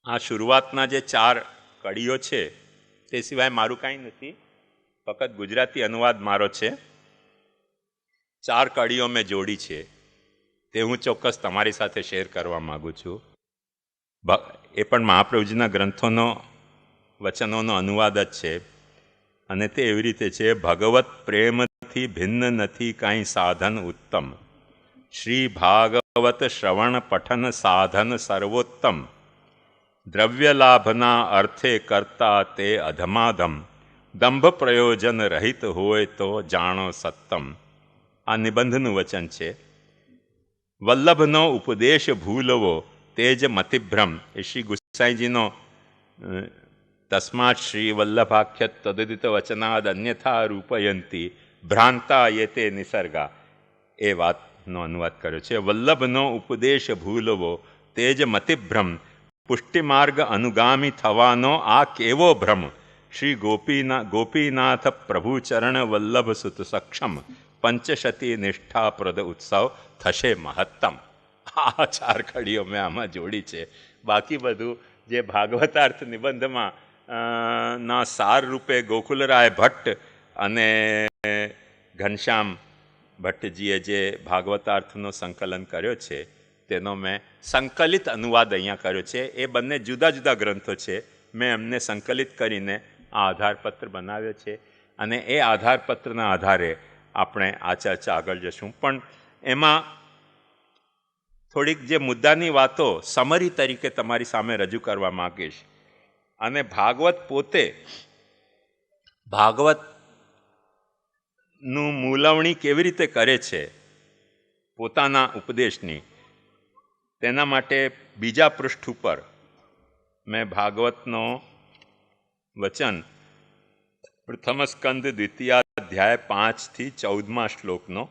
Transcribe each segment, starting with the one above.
આ શરૂઆતના જે 4 કડીઓ છે તે સિવાય મારું કાંઈ નથી, ફક્ત ગુજરાતી અનુવાદ મારો છે. 4 કડીઓ મેં જોડી છે તે હું ચોક્કસ તમારી સાથે શેર કરવા માગું છું. એ પણ મહાપ્રભુજીના ગ્રંથોનો વચનોનો અનુવાદ જ છે અને તે એવી રીતે છે: ભગવત પ્રેમથી ભિન્ન નથી કાંઈ સાધન ઉત્તમ, શ્રી ભાગવત શ્રવણ પઠન સાધન સર્વોત્તમ, દ્રવ્ય લાભના અર્થે કરતા તે અધમાધમ, દંભ પ્રયોજન રહિત હોય તો જાણો સત્તમ. આ નિબંધનું વચન છે. વલ્લભનો ઉપદેશ ભૂલવો તે જ મતિભ્રમ, એ શ્રી ગુસાઈજીનો તસ્માત શ્રી વલ્લભાખ્ય તદુદિત વચનાદ અન્યથા રૂપયંતી ભ્રાંતા યતે નિસર્ગા, એ વાતનો અનુવાદ કર્યો છે. વલ્લભનો ઉપદેશ ભૂલવો તે જ મતિભ્રમ, પુષ્ટિમાર્ગ અનુગામી થવાનો આ કેવો ભ્રમ, શ્રી ગોપીનાથ પ્રભુચરણ વલ્લભ સુત સક્ષમ, પંચશતી નિષ્ઠાપ્રદ ઉત્સવ થશે મહત્તમ. આ 4 કડીઓ મેં આમાં જોડી છે. બાકી બધું જે ભાગવતાર્થ નિબંધમાં ના સાર રૂપે ગોકુલરાય ભટ્ટ અને ઘનશ્યામ ભટ્ટજીએ જે ભાગવતાર્થનો સંકલન કર્યો છે તેનો મેં સંકલિત અનુવાદ અહીંયા કર્યો છે. એ બંને જુદા જુદા ગ્રંથો છે. મેં એમને સંકલિત કરીને આ આધારપત્ર બનાવ્યો છે અને એ આધારપત્રના આધારે આપણે આ ચર્ચા આગળ જશું. પણ એમાં થોડીક જે મુદ્દાની વાતો સમરી તરીકે તમારી સામે રજૂ કરવા માંગીશ. અને ભાગવત પોતે ભાગવતનું મૂલવણી કેવી રીતે કરે છે પોતાના ઉપદેશની, તેના માટે બીજા પૃષ્ઠ ઉપર મેં ભાગવતનો વચન પ્રથમ સ્કંદ દ્વિતીયાધ્યાય 5 થી 14મા શ્લોકનો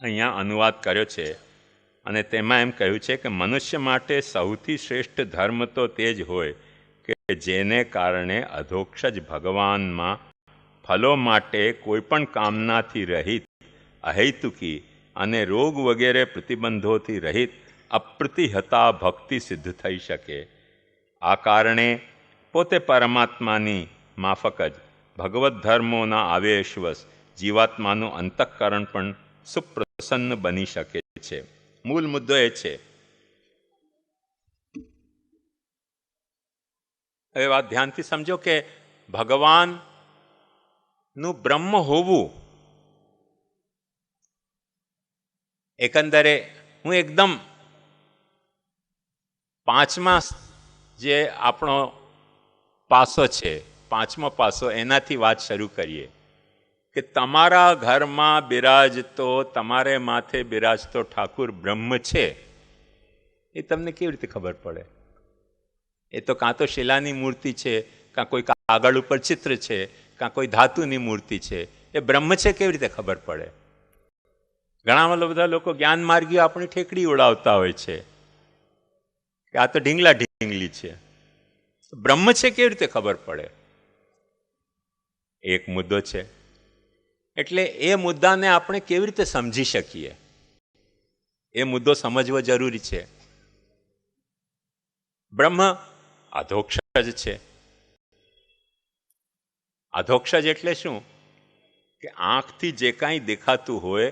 અહીંયા અનુવાદ કર્યો છે. અને તેમાં એમ કહ્યું છે કે મનુષ્ય માટે સૌથી શ્રેષ્ઠ ધર્મ તો તે જ હોય કે જેને કારણે અધોક્ષજ ભગવાનમાં ફલો માટે કોઈ પણ કામનાથી રહિત, અહૈતુકી અને રોગ વગેરે પ્રતિબંધોથી રહિત અપ્રતિહતા ભક્તિ સિદ્ધ થઈ શકે. આ કારણે પોતે પરમાત્માની માફક જ ભગવત ધર્મોના આવેશવશ જીવાત્માનું અંતઃકરણ પણ સુપ્રસન્ન બની શકે છે. મૂળ મુદ્દો એ છે. હવે વાત ધ્યાનથી સમજો કે ભગવાનનું બ્રહ્મ હોવું, એકંદરે હું એકદમ 5મા જે આપણો પાસો છે, 5મો પાસો, એનાથી વાત શરૂ કરીએ કે તમારા ઘરમાં બિરાજતો, તમારે માથે બિરાજતો ઠાકુર બ્રહ્મ છે એ તમને કેવી રીતે ખબર પડે? એ તો કાં તો શિલાની મૂર્તિ છે, કાં કોઈ કાગળ ઉપર ચિત્ર છે, કાં કોઈ ધાતુની મૂર્તિ છે. એ બ્રહ્મ છે કેવી રીતે ખબર પડે? ઘણા બધા લોકો જ્ઞાન માર્ગીઓ આપણી ઠેકડી ઉડાવતા હોય છે કે આ તો ઢીંગલા ઢીંગલી છે. બ્રહ્મ છે કેવી રીતે ખબર પડે? એક મુદ્દો છે. એટલે એ મુદ્દાને આપણે કેવી રીતે સમજી શકીએ એ મુદ્દો સમજવો જરૂરી છે. બ્રહ્મ અધોક્ષજ છે. અધોક્ષજ એટલે શું? કે આંખથી જે કાંઈ દેખાતું હોય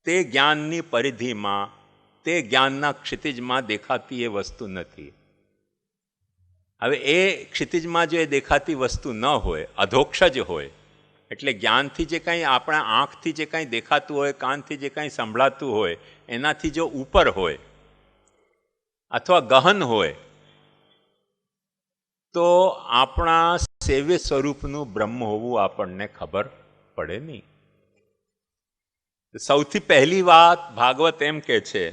તે જ્ઞાનની પરિધિમાં, તે જ્ઞાનના ક્ષિતિજમાં દેખાતી એ વસ્તુ નથી. હવે એ ક્ષિતિજમાં જો એ દેખાતી વસ્તુ ન હોય, અધોક્ષજ હોય, એટલે જ્ઞાનથી જે કાંઈ, આપણા આંખથી જે કાંઈ દેખાતું હોય, કાનથી જે કાંઈ સંભળાતું હોય, એનાથી જો ઉપર હોય અથવા ગહન હોય તો આપણા સેવ્ય સ્વરૂપનું બ્રહ્મ હોવું આપણને ખબર પડે નહીં. સૌથી પહેલી વાત ભાગવત એમ કહે છે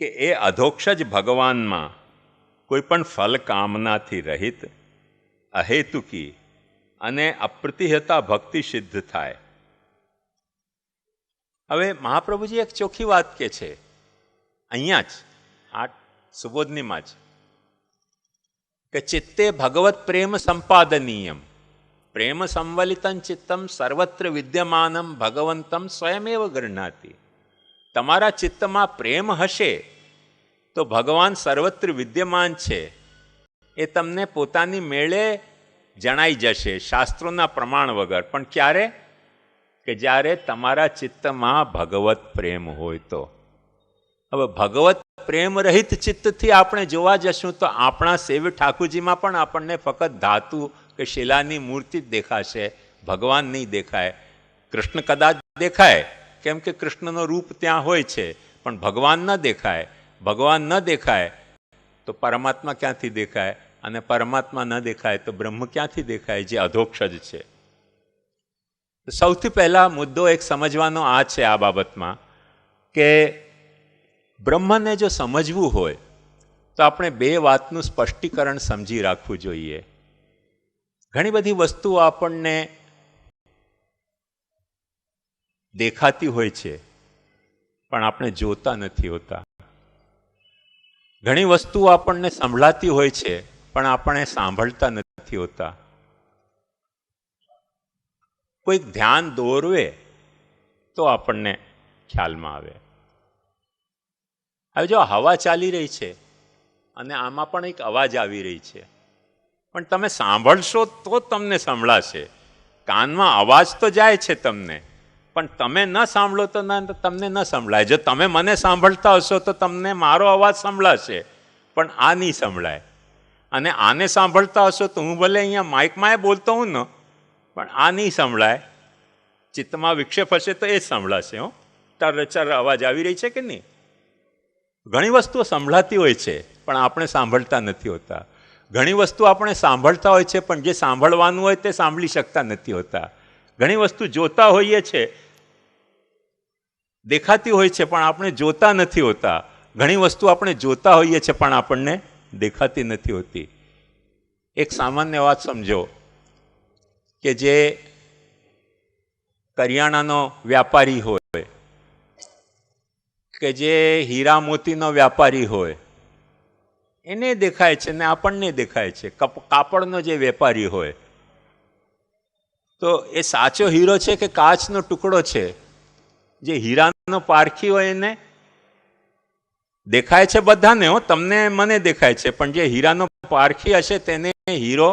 કે એ અધોક્ષજ ભગવાનમાં કોઈ પણ ફલ કામનાથી રહિત, અહેતુકી અને અપ્રતિહતા ભક્તિ સિદ્ધ થાય. હવે મહાપ્રભુજી એક ચોખ્ખી વાત કહે છે અહીંયા જ, આ સુબોધનીમાં જ, કે ચિત્તે ભગવત પ્રેમ સંપાદનીયમ, પ્રેમ સંવલિતં ચિત્તમ સર્વત્ર વિદ્યમાનમ ભગવંતમ સ્વયમેવ ગૃહ્ણાતિ. તમારા ચિત્તમાં પ્રેમ હશે તો ભગવાન સર્વત્ર વિદ્યમાન છે એ તમને પોતાની મેળે જણાઈ જશે, શાસ્ત્રોના પ્રમાણ વગર. પણ ક્યારે? કે જ્યારે તમારા ચિત્તમાં ભગવત પ્રેમ હોય તો. હવે ભગવત પ્રેમ રહિત ચિત્તથી આપણે જોવા જશું તો આપણા સેવી ઠાકુરજીમાં પણ આપણને ફક્ત ધાતુ કે શિલાની મૂર્તિ જ દેખાશે, ભગવાન નહીં દેખાય. કૃષ્ણ કદાચ દેખાય, કેમ કે કૃષ્ણનો રૂપ ત્યાં હોય છે, પણ ભગવાન ન દેખાય. ભગવાન ન દેખાય તો પરમાત્મા ક્યાંથી દેખાય? અને પરમાત્મા ન દેખાય તો બ્રહ્મ ક્યાંથી દેખાય, જે અધોક્ષજ છે. સૌથી પહેલા મુદ્દો એક સમજવાનો આ છે આ બાબતમાં કે બ્રહ્મને જો સમજવું હોય તો આપણે બે વાતનું સ્પષ્ટીકરણ સમજી રાખવું જોઈએ. ઘણી બધી વસ્તુઓ આપણને દેખાતી હોય છે પણ આપણે જોતા નથી હોતા. ઘણી વસ્તુઓ આપણને સંભળાતી હોય છે પણ આપણે સાંભળતા નથી હોતા. કોઈક ધ્યાન દોરવે તો આપણને ખ્યાલમાં આવે. હવે જો હવા ચાલી રહી છે અને આમાં પણ એક અવાજ આવી રહી છે, પણ તમે સાંભળશો તો તમને સંભળાશે. કાનમાં અવાજ તો જાય છે તમને, પણ તમે ન સાંભળો તો તમને ન સંભળાય. જો તમે મને સાંભળતા હશો તો તમને મારો અવાજ સંભળાશે, પણ આ નહીં સંભળાય. અને આને સાંભળતા હશો તો હું ભલે અહીંયા માઇકમાં બોલતો હું ને, પણ આ નહીં સંભળાય. ચિત્તમાં વિક્ષેપ હશે તો એ જ સંભળાશે. ચર અવાજ આવી રહી છે કે નહીં? ઘણી વસ્તુઓ સંભળાતી હોય છે પણ આપણે સાંભળતા નથી હોતા. ઘણી વસ્તુ આપણે સાંભળતા હોય છે પણ જે સાંભળવાનું હોય તે સાંભળી શકતા નથી હોતા. ઘણી વસ્તુ જોતા હોઈએ છે, દેખાતી હોય છે પણ આપણે જોતા નથી હોતા. ઘણી વસ્તુ આપણે જોતા હોઈએ છીએ પણ આપણને દેખાતી નથી હોતી. એક સામાન્ય વાત સમજો કે જે કરિયાણાનો વ્યાપારી હોય કે જે હીરા મોતીનો વ્યાપારી હોય, એને દેખાય છે ને આપણને દેખાય છે. કાપડનો જે વેપારી હોય તો એ સાચો હીરો છે કે કાચનો ટુકડો છે? જે હીરાનો પારખી હોય એને દેખાય છે બધાને, તમને મને દેખાય છે, પણ જે હીરાનો પારખી હશે તેને હીરો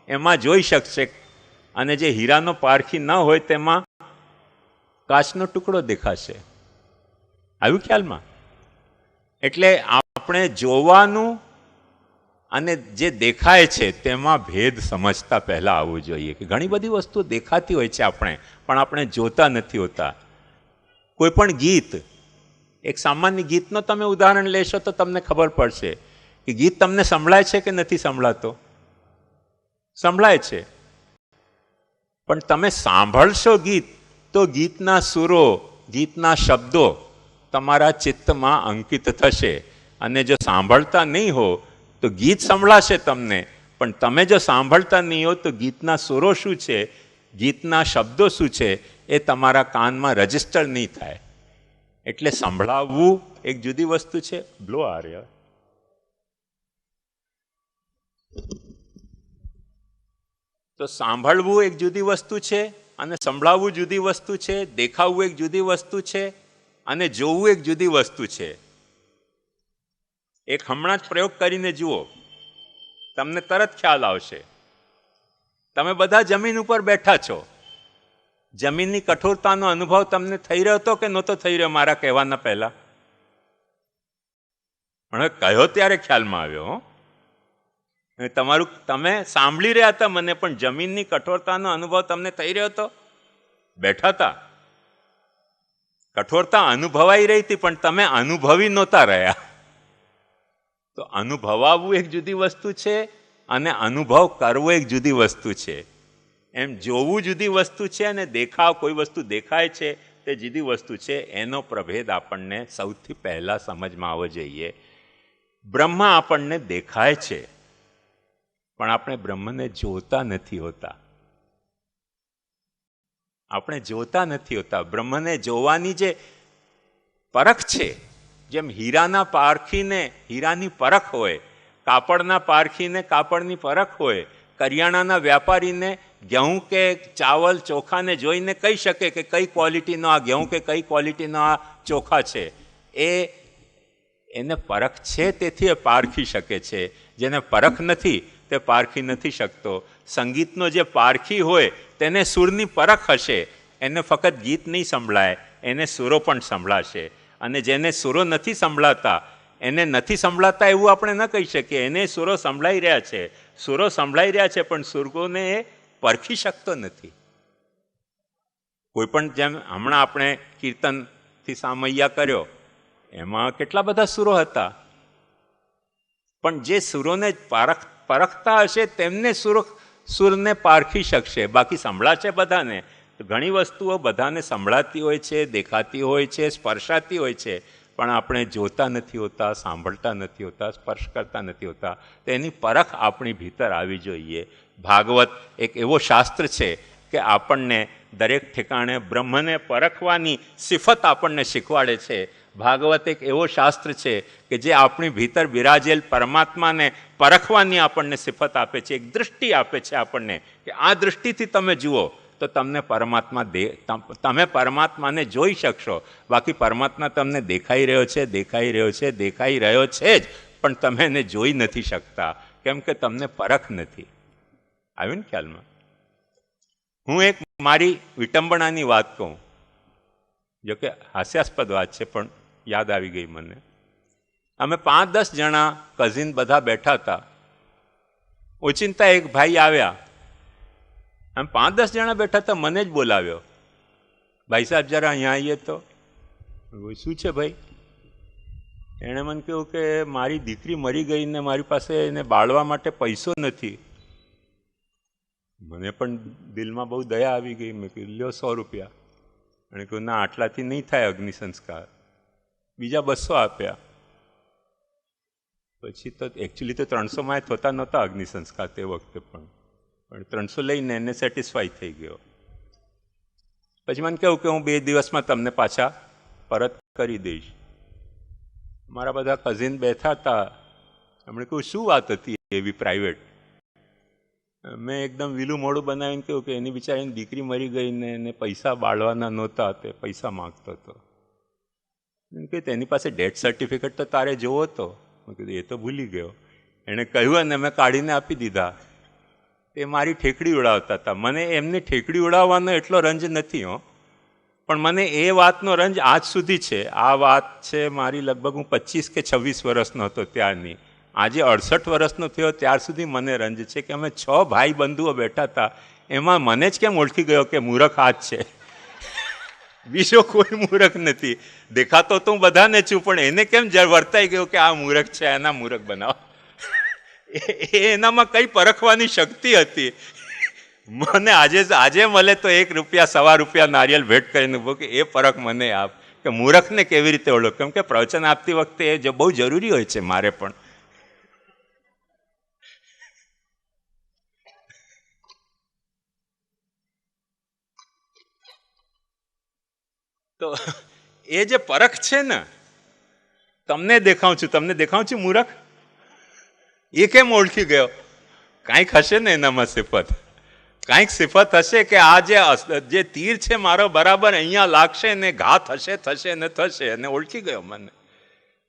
એમાં જોઈ શકશે, અને જે હીરાનો પારખી ન હોય તેમાં કાચનો ટુકડો દેખાશે. આવ્યું ખ્યાલમાં? એટલે આપણે જોવાનું અને જે દેખાય છે તેમાં ભેદ સમજતા પહેલા આવવું જોઈએ કે ઘણી બધી વસ્તુ દેખાતી હોય છે આપણે, પણ આપણે જોતા નથી હોતા. કોઈ પણ ગીત, એક સામાન્ય ગીતનો તમે ઉદાહરણ લેશો તો તમને ખબર પડશે કે ગીત તમને સંભળાય છે કે નથી સંભળાતો? સંભળાય છે. પણ તમે સાંભળશો ગીત તો ગીતના સુરો, ગીતના શબ્દો તમારા ચિત્તમાં અંકિત થશે. અને જો સાંભળતા નહીં હો તો ગીત સંભળાશે તમને, પણ તમે જો સાંભળતા નહીં હો તો ગીતના સુરો શું છે, ગીતના શબ્દો શું છે એ તમારા કાનમાં રજીસ્ટર નહીં થાય. એટલે સંભળાવવું એક જુદી વસ્તુ છે. બ્લો આ રહ્યા. તો સાંભળવું એક જુદી વસ્તુ છે અને સંભળાવવું જુદી વસ્તુ છે. દેખાવું એક જુદી વસ્તુ છે અને જોવું એક જુદી વસ્તુ છે. એક હમણાં જ પ્રયોગ કરીને જુઓ, તમને તરત ખ્યાલ આવશે. તમે બધા જમીન ઉપર બેઠા છો, જમીનની કઠોરતાનો અનુભવ તમને થઈ રહ્યો હતો કે નહોતો થઈ રહ્યો મારા કહેવાના પહેલા? પણ કહ્યો ત્યારે ખ્યાલમાં આવ્યો. તમે સાંભળી રહ્યા હતા મને, પણ જમીનની કઠોરતાનો અનુભવ તમને થઈ રહ્યો હતો? બેઠા હતા, કઠોરતા અનુભવાઈ રહી હતી પણ તમે અનુભવી નહોતા રહ્યા. તો અનુભવાવું એક જુદી વસ્તુ છે અને અનુભવ કરવો એક જુદી વસ્તુ છે. એમ જોવું જુદી વસ્તુ છે અને દેખાવ, કોઈ વસ્તુ દેખાય છે તે જુદી વસ્તુ છે. એનો પ્રભેદ આપણને સૌથી પહેલા સમજમાં આવવો જોઈએ. બ્રહ્મ આપણને દેખાય છે પણ આપણે બ્રહ્મને જોતા નથી હોતા. આપણે જોતા નથી હોતા. બ્રહ્મને જોવાની જે પરખ છે, જેમ હીરાના પારખીને હીરાની પરખ હોય, કાપડના પારખીને કાપડની પરખ હોય, કરિયાણાના વ્યાપારીને ઘઉં કે ચાવલ ચોખાને જોઈને કહી શકે કે કઈ ક્વોલિટીનો આ ઘઉં કે કઈ ક્વોલિટીનો આ ચોખ્ખા છે, એને પરખ છે તેથી એ પારખી શકે છે. જેને પરખ નથી તે પારખી નથી શકતો. સંગીતનો જે પારખી હોય તેને સૂરની પરખ હશે, એને ફક્ત ગીત નહીં સંભળાય, એને સૂરો પણ સંભળાશે. અને જેને સૂરો નથી સંભળાતા, એને નથી સંભળાતા એવું આપણે ન કહી શકીએ. એને સૂરો સંભળાઈ રહ્યા છે, સૂરો સંભળાઈ રહ્યા છે, પણ સૂરોને એ પરખી શકતો નથી. કોઈ પણ જેમ હમણાં આપણે કીર્તનથી સામૈયા કર્યો, એમાં કેટલા બધા સૂરો હતા, પણ જે સૂરોને પરખતા હશે તેમને સૂરને પારખી શકશે. બાકી સંભળાશે બધાને. ઘણી વસ્તુઓ બધાને સંભળાતી હોય છે, દેખાતી હોય છે, સ્પર્શાતી હોય છે, પણ આપણે જોતા નથી હોતા, સાંભળતા નથી હોતા, સ્પર્શ કરતા નથી હોતા. તો એની પરખ આપણી ભીતર આવી જોઈએ. ભાગવત એક એવો શાસ્ત્ર છે કે આપણને દરેક ઠેકાણે બ્રહ્મને પરખવાની સિફત આપણને શીખવાડે છે. ભાગવત એક એવો શાસ્ત્ર છે કે જે આપણી ભીતર બિરાજેલ પરમાત્માને પરખવાની આપણને સિફત આપે છે. એક દૃષ્ટિ આપે છે આપણને કે આ દૃષ્ટિથી તમે જુઓ તો તમને તમે પરમાત્માને જોઈ શકશો. બાકી પરમાત્મા તમને દેખાઈ રહ્યો છે, દેખાઈ રહ્યો છે, દેખાઈ રહ્યો છે જ, પણ તમે એને જોઈ નથી શકતા, કેમ કે તમને પરખ નથી. આવ્યું ને ખ્યાલમાં? હું એક મારી વિટંબણાની વાત કહું, જો કે હાસ્યાસ્પદ વાત છે, પણ યાદ આવી ગઈ મને. અમે 5-10 જણા કઝિન બધા બેઠા હતા. ઓચિંતા એક ભાઈ આવ્યા. આમ 5-10 જણા બેઠા હતા, મને જ બોલાવ્યો. ભાઈ સાહેબ જરા અહીંયા આવીએ તો. શું છે ભાઈ? એણે મને કહ્યું કે મારી દીકરી મરી ગઈ ને મારી પાસે એને બાળવા માટે પૈસો નથી. મને પણ દિલમાં બહુ દયા આવી ગઈ. મેં કહ્યું લ્યો 100 રૂપિયા. એણે કહ્યું ના, આટલાથી નહીં થાય અગ્નિ સંસ્કાર. બીજા 200 આપ્યા. પછી તો એકચ્યુઅલી તો 300માં થતા નહોતા અગ્નિ સંસ્કાર તે વખતે, પણ 300 લઈને એને સેટિસ્ફાઈ થઈ ગયો. પછી મને કહ્યું કે હું 2 દિવસમાં તમને પાછા પરત કરી દઈશ. મારા બધા કઝિન બેઠા હતા. એમણે કહ્યું શું વાત હતી એવી પ્રાઇવેટ? મેં એકદમ વિલું મોડું બનાવીને કહ્યું કે એની બિચારીની દીકરી મરી ગઈ ને એને પૈસા બાળવાના નહોતા, તે પૈસા માગતો હતો. કે તેની પાસે ડેથ સર્ટિફિકેટ તો તારે જોવો હતો. મેં કીધું એ તો ભૂલી ગયો. એણે કહ્યું અને મેં કાઢીને આપી દીધા. એ મારી ઠેકડી ઉડાવતા હતા. મને એમને ઠેકડી ઉડાવવાનો એટલો રંજ નથી હો, પણ મને એ વાતનો રંજ આજ સુધી છે. આ વાત છે મારી લગભગ હું 25 કે 26 વર્ષનો હતો ત્યારની. આજે 68 વર્ષનો થયો ત્યાર સુધી મને રંજ છે કે અમે 6 ભાઈ બંધુઓ બેઠા હતા, એમાં મને જ કેમ ઓળખી ગયો કે મૂરખ આ જ છે, બીજો કોઈ મૂરખ નથી. દેખાતો તો હું બધાને છું, પણ એને કેમ વર્તાઈ ગયો કે આ મૂરખ છે, એના મૂરખ બનાવો. એનામાં કઈ પરખવાની શક્તિ હતી. મને આજે મળે તો 1 રૂપિયા 1.25 રૂપિયા નારિયેલ ભેટ કરીને કે એ પરખ મને આપ કે મૂરખને કેવી રીતે ઓળખ. કેમ કે પ્રવચન આપતી વખતે એ બહુ જરૂરી હોય છે મારે પણ. તો એ જે પરખ છે ને, તમને દેખાઉં છું મૂરખ, એ કેમ ઓળખી ગયો? કાંઈક હશે ને એનામાં સિફત, કાંઈક સિફત હશે કે આ જે તીર છે મારો બરાબર અહીંયા લાગશે ને ઘા થશે ને થશે, અને ઓળખી ગયો મને.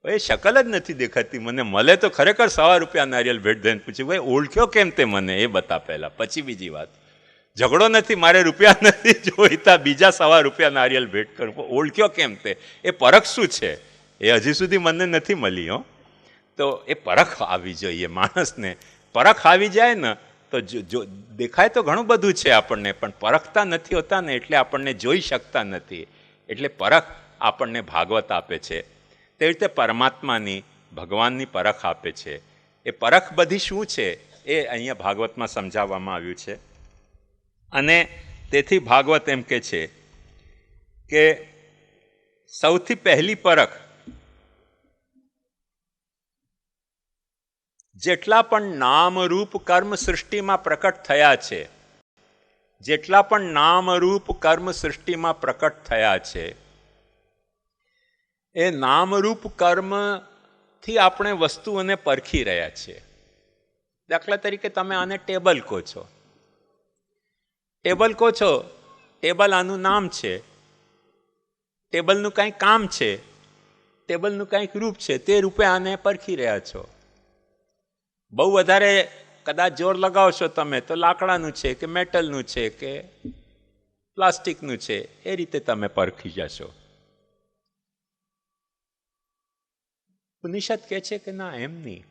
એ શકલ જ નથી દેખાતી. મને મળે તો ખરેખર 1.25 રૂપિયા નારિયેલ ભેટ દઈને પૂછ્યું ભાઈ ઓળખ્યો કેમ તે મને, એ બતા પહેલા, પછી બીજી વાત. ઝઘડો નથી, મારે રૂપિયા નથી જોઈતા, બીજા 1.25 રૂપિયા નારિયેલ ભેટ કરું. ઓળખ્યો કેમ તે? એ પરખ શું છે એ હજી સુધી મને નથી મળી હો. તો એ પરખ આવી જોઈએ માણસને. પરખ આવી જાય ને તો જો દેખાય તો ઘણું બધું છે આપણને, પણ પરખતા નથી હોતા ને એટલે આપણને જોઈ શકતા નથી. એટલે પરખ આપણને ભાગવત આપે છે. તેવી રીતે પરમાત્માની, ભગવાનની પરખ આપે છે. એ પરખ બધી શું છે એ અહીંયા ભાગવતમાં સમજાવવામાં આવ્યું છે. અને તેથી ભાગવત એમ કે છે કે સૌથી પહેલી પરખ જેટલા પણ નામરૂપ કર્મ સૃષ્ટિમાં પ્રકટ થયા છે, જેટલા પણ નામરૂપ કર્મ સૃષ્ટિમાં પ્રકટ થયા છે, એ નામરૂપ કર્મથી આપણે વસ્તુઓને પરખી રહ્યા છીએ. દાખલા તરીકે તમે આને ટેબલ કહો છો. ટેબલ કહો છો, ટેબલ આનું નામ છે. ટેબલનું કાંઈ કામ છે, ટેબલનું કાંઈક રૂપ છે, તે રૂપે આને પરખી રહ્યા છો. બહુ વધારે કદાચ જોર લગાવશો તમે તો લાકડાનું છે કે મેટલનું છે કે પ્લાસ્ટિકનું છે, એ રીતે તમે પરખી જશો. ઉપનિષદ કહે છે કે ના, એમ નહીં.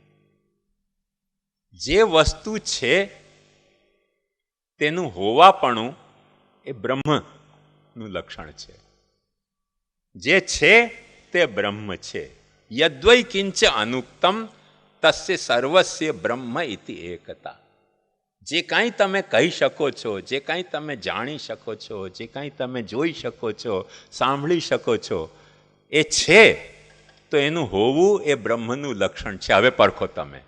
જે વસ્તુ છે તેનું હોવાપણું એ બ્રહ્મનું લક્ષણ છે. જે છે તે બ્રહ્મ છે. યદ્વૈ કિંચ અનુક્તમ તસ્ય સર્વસ્ય બ્રહ્મ ઇતિ એકતા. જે કાંઈ તમે કહી શકો છો, જે કાંઈ તમે જાણી શકો છો, જે કાંઈ તમે જોઈ શકો છો, સાંભળી શકો છો, એ છે તો એનું હોવું એ બ્રહ્મનું લક્ષણ છે. હવે પરખો તમે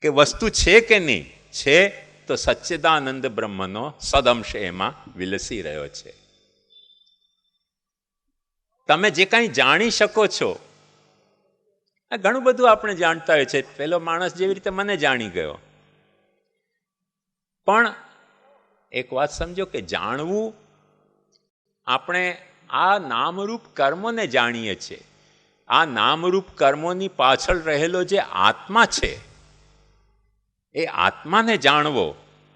કે વસ્તુ છે કે નહીં. છે તો સચ્ચિદાનંદ બ્રહ્મનો સદંશ એમાં વિલસી રહ્યો છે. તમે જે કાંઈ જાણી શકો છો, ઘણું બધું આપણે જાણતા હોય છે. પેલો માણસ જેવી રીતે મને જાણી ગયો. પણ એક વાત સમજો કે જાણવું, આપણે આ નામરૂપ કર્મોને જાણીએ છીએ. આ નામરૂપ કર્મોની પાછળ રહેલો જે આત્મા છે, એ આત્માને જાણવો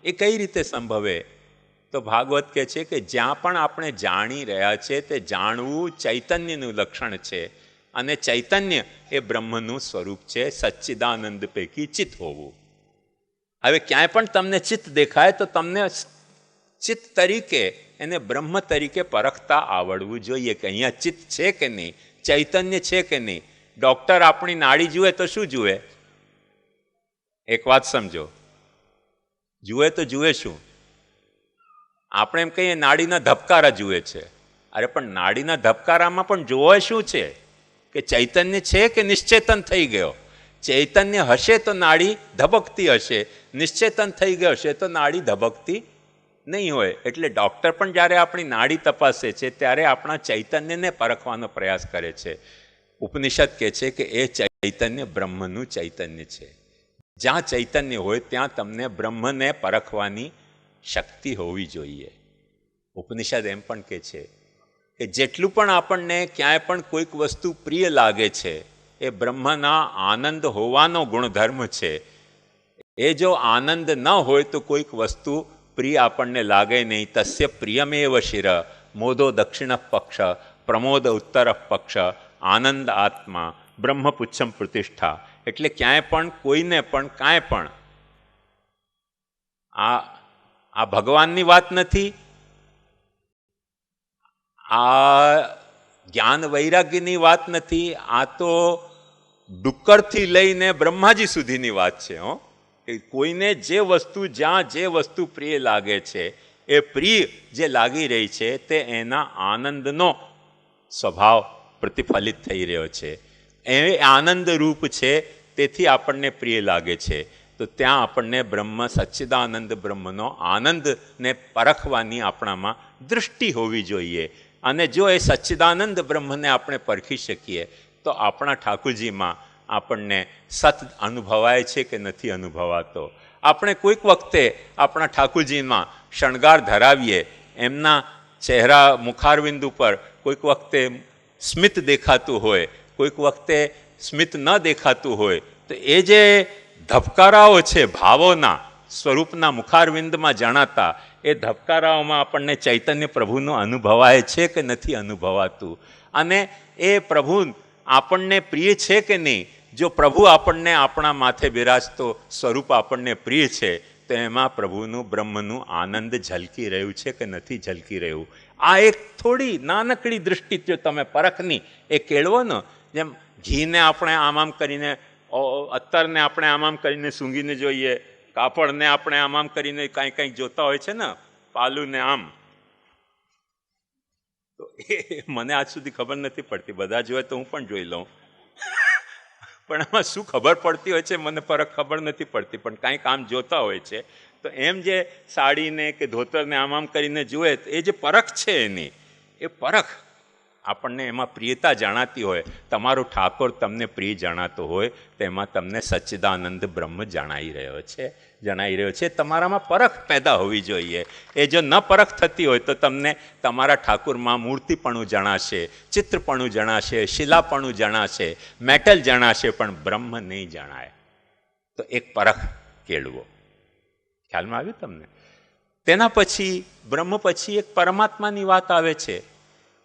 એ કઈ રીતે સંભવે? તો ભાગવત કહે છે કે જ્યાં પણ આપણે જાણી રહ્યા છે તે જાણવું ચૈતન્યનું લક્ષણ છે. અને ચૈતન્ય એ બ્રહ્મનું સ્વરૂપ છે. સચ્ચિદાનંદ પૈકી ચિત્ત હોવું. હવે ક્યાંય પણ તમને ચિત્ત દેખાય તો તમને ચિત્ત તરીકે એને બ્રહ્મ તરીકે પરખતા આવડવું જોઈએ કે અહીંયા ચિત્ત છે કે નહીં, ચૈતન્ય છે કે નહીં. ડૉક્ટર આપણી નાડી જુએ તો શું જુએ? એક વાત સમજો, જુએ તો જુએ શું? આપણે એમ કહીએ નાડીના ધબકારા જુએ છે. અરે પણ નાડીના ધબકારામાં પણ જોવે શું છે? કે ચૈતન્ય છે કે નિશ્ચેતન થઈ ગયો? ચૈતન્ય હશે તો નાડી ધબકતી હશે, નિશ્ચેતન થઈ ગયો હશે તો નાડી ધબકતી નહીં હોય. એટલે ડૉક્ટર પણ જ્યારે આપણી નાડી તપાસે છે ત્યારે આપણા ચૈતન્યને પરખવાનો પ્રયાસ કરે છે. ઉપનિષદ કહે છે કે એ ચૈતન્ય બ્રહ્મનું ચૈતન્ય છે. જ્યાં ચૈતન્ય હોય ત્યાં તમને બ્રહ્મને પરખવાની શક્તિ હોવી જોઈએ. ઉપનિષદ એમ પણ કહે છે કે જેટલું પણ આપણને ક્યાંય પણ કોઈક વસ્તુ પ્રિય લાગે છે એ બ્રહ્મના આનંદ હોવાનો ગુણધર્મ છે. એ જો આનંદ ન હોય તો કોઈક વસ્તુ પ્રિય આપણને લાગે નહીં. તસ્ય પ્રિયમેવ શિર મોદો દક્ષિણ પક્ષ પ્રમોદ ઉત્તર પક્ષ આનંદ આત્મા બ્રહ્મ પુચ્છમ પ્રતિષ્ઠા. એટલે ક્યાંય પણ કોઈને પણ કાંઈ પણ આ ભગવાનની વાત નથી, આ જ્ઞાન વૈરાગ્યની વાત નથી, આ તો ડુક્કરથી લઈને બ્રહ્માજી સુધીની વાત છે. કે કોઈને જે વસ્તુ, જ્યાં જે વસ્તુ પ્રિય લાગે છે એ પ્રિય જે લાગી રહી છે તે એના આનંદનો સ્વભાવ પ્રતિફલિત થઈ રહ્યો છે. એ આનંદ રૂપ છે, તેથી આપણને પ્રિય લાગે છે. તો ત્યાં આપણને બ્રહ્મ સચ્ચિદાનંદ બ્રહ્મનો આનંદને પરખવાની આપણામાં દૃષ્ટિ હોવી જોઈએ. અને જો એ સચ્ચિદાનંદ બ્રહ્મને આપણે પરખી શકીએ તો આપણા ઠાકુરજીમાં આપણને સત અનુભવાય છે કે નથી અનુભવાતો. આપણે કોઈક વખતે આપણા ઠાકુરજીમાં શણગાર ધરાવીએ, એમના ચહેરા મુખારવિંદ ઉપર કોઈક વખતે સ્મિત દેખાતું હોય, કોઈક વખતે સ્મિત ન દેખાતું હોય, તો એ જે ધબકારાઓ છે ભાવોના સ્વરૂપના મુખારવિંદમાં જણાતા, એ ધબકારાઓમાં આપણને ચૈતન્ય પ્રભુનો અનુભવાય છે કે નથી અનુભવાતું. અને એ પ્રભુ આપણને પ્રિય છે કે નહીં? જો પ્રભુ આપણને આપણા માથે બિરાજતો સ્વરૂપ આપણને પ્રિય છે તો એમાં પ્રભુનું બ્રહ્મનું આનંદ ઝલકી રહ્યું છે કે નથી ઝલકી રહ્યું? આ એક થોડી નાનકડી દૃષ્ટિ જો તમે પરખની એ કેળવો ને, જેમ ઘીને આપણે આમ કરીને, અત્તરને આપણે આમ કરીને સૂંઘીને જોઈએ, કાપડને આપણે આમ કરીને કાંઈ કંઈક જોતા હોય છે ને, પાલુને આમ. તો એ મને આજ સુધી ખબર નથી પડતી. બધા જોઈએ તો હું પણ જોઈ લઉં, પણ આમાં શું ખબર પડતી હોય છે મને પરખ ખબર નથી પડતી. પણ કાંઈક આમ જોતા હોય છે તો એમ જે સાડીને કે ધોતરને આમ કરીને જુએ, એ જે પરખ છે એની, એ પરખ આપણને એમાં પ્રિયતા જણાતી હોય, તમારો ઠાકોર તમને પ્રિય જણાતો હોય, તેમાં તમને સચ્ચિદાનંદ બ્રહ્મ જણાઈ રહ્યો છે. તમારામાં પરખ પેદા હોવી જોઈએ. એ જો ન પરખ થતી હોય તો તમને તમારા ઠાકુરમાં મૂર્તિપણું જણાશે, ચિત્રપણું જણાશે, શિલાપણું જણાશે, મેટલ જણાશે, પણ બ્રહ્મ નહીં જણાય. તો એક પરખ કેળવો. ખ્યાલમાં આવ્યું તમને? તેના પછી બ્રહ્મ પછી એક પરમાત્માની વાત આવે છે.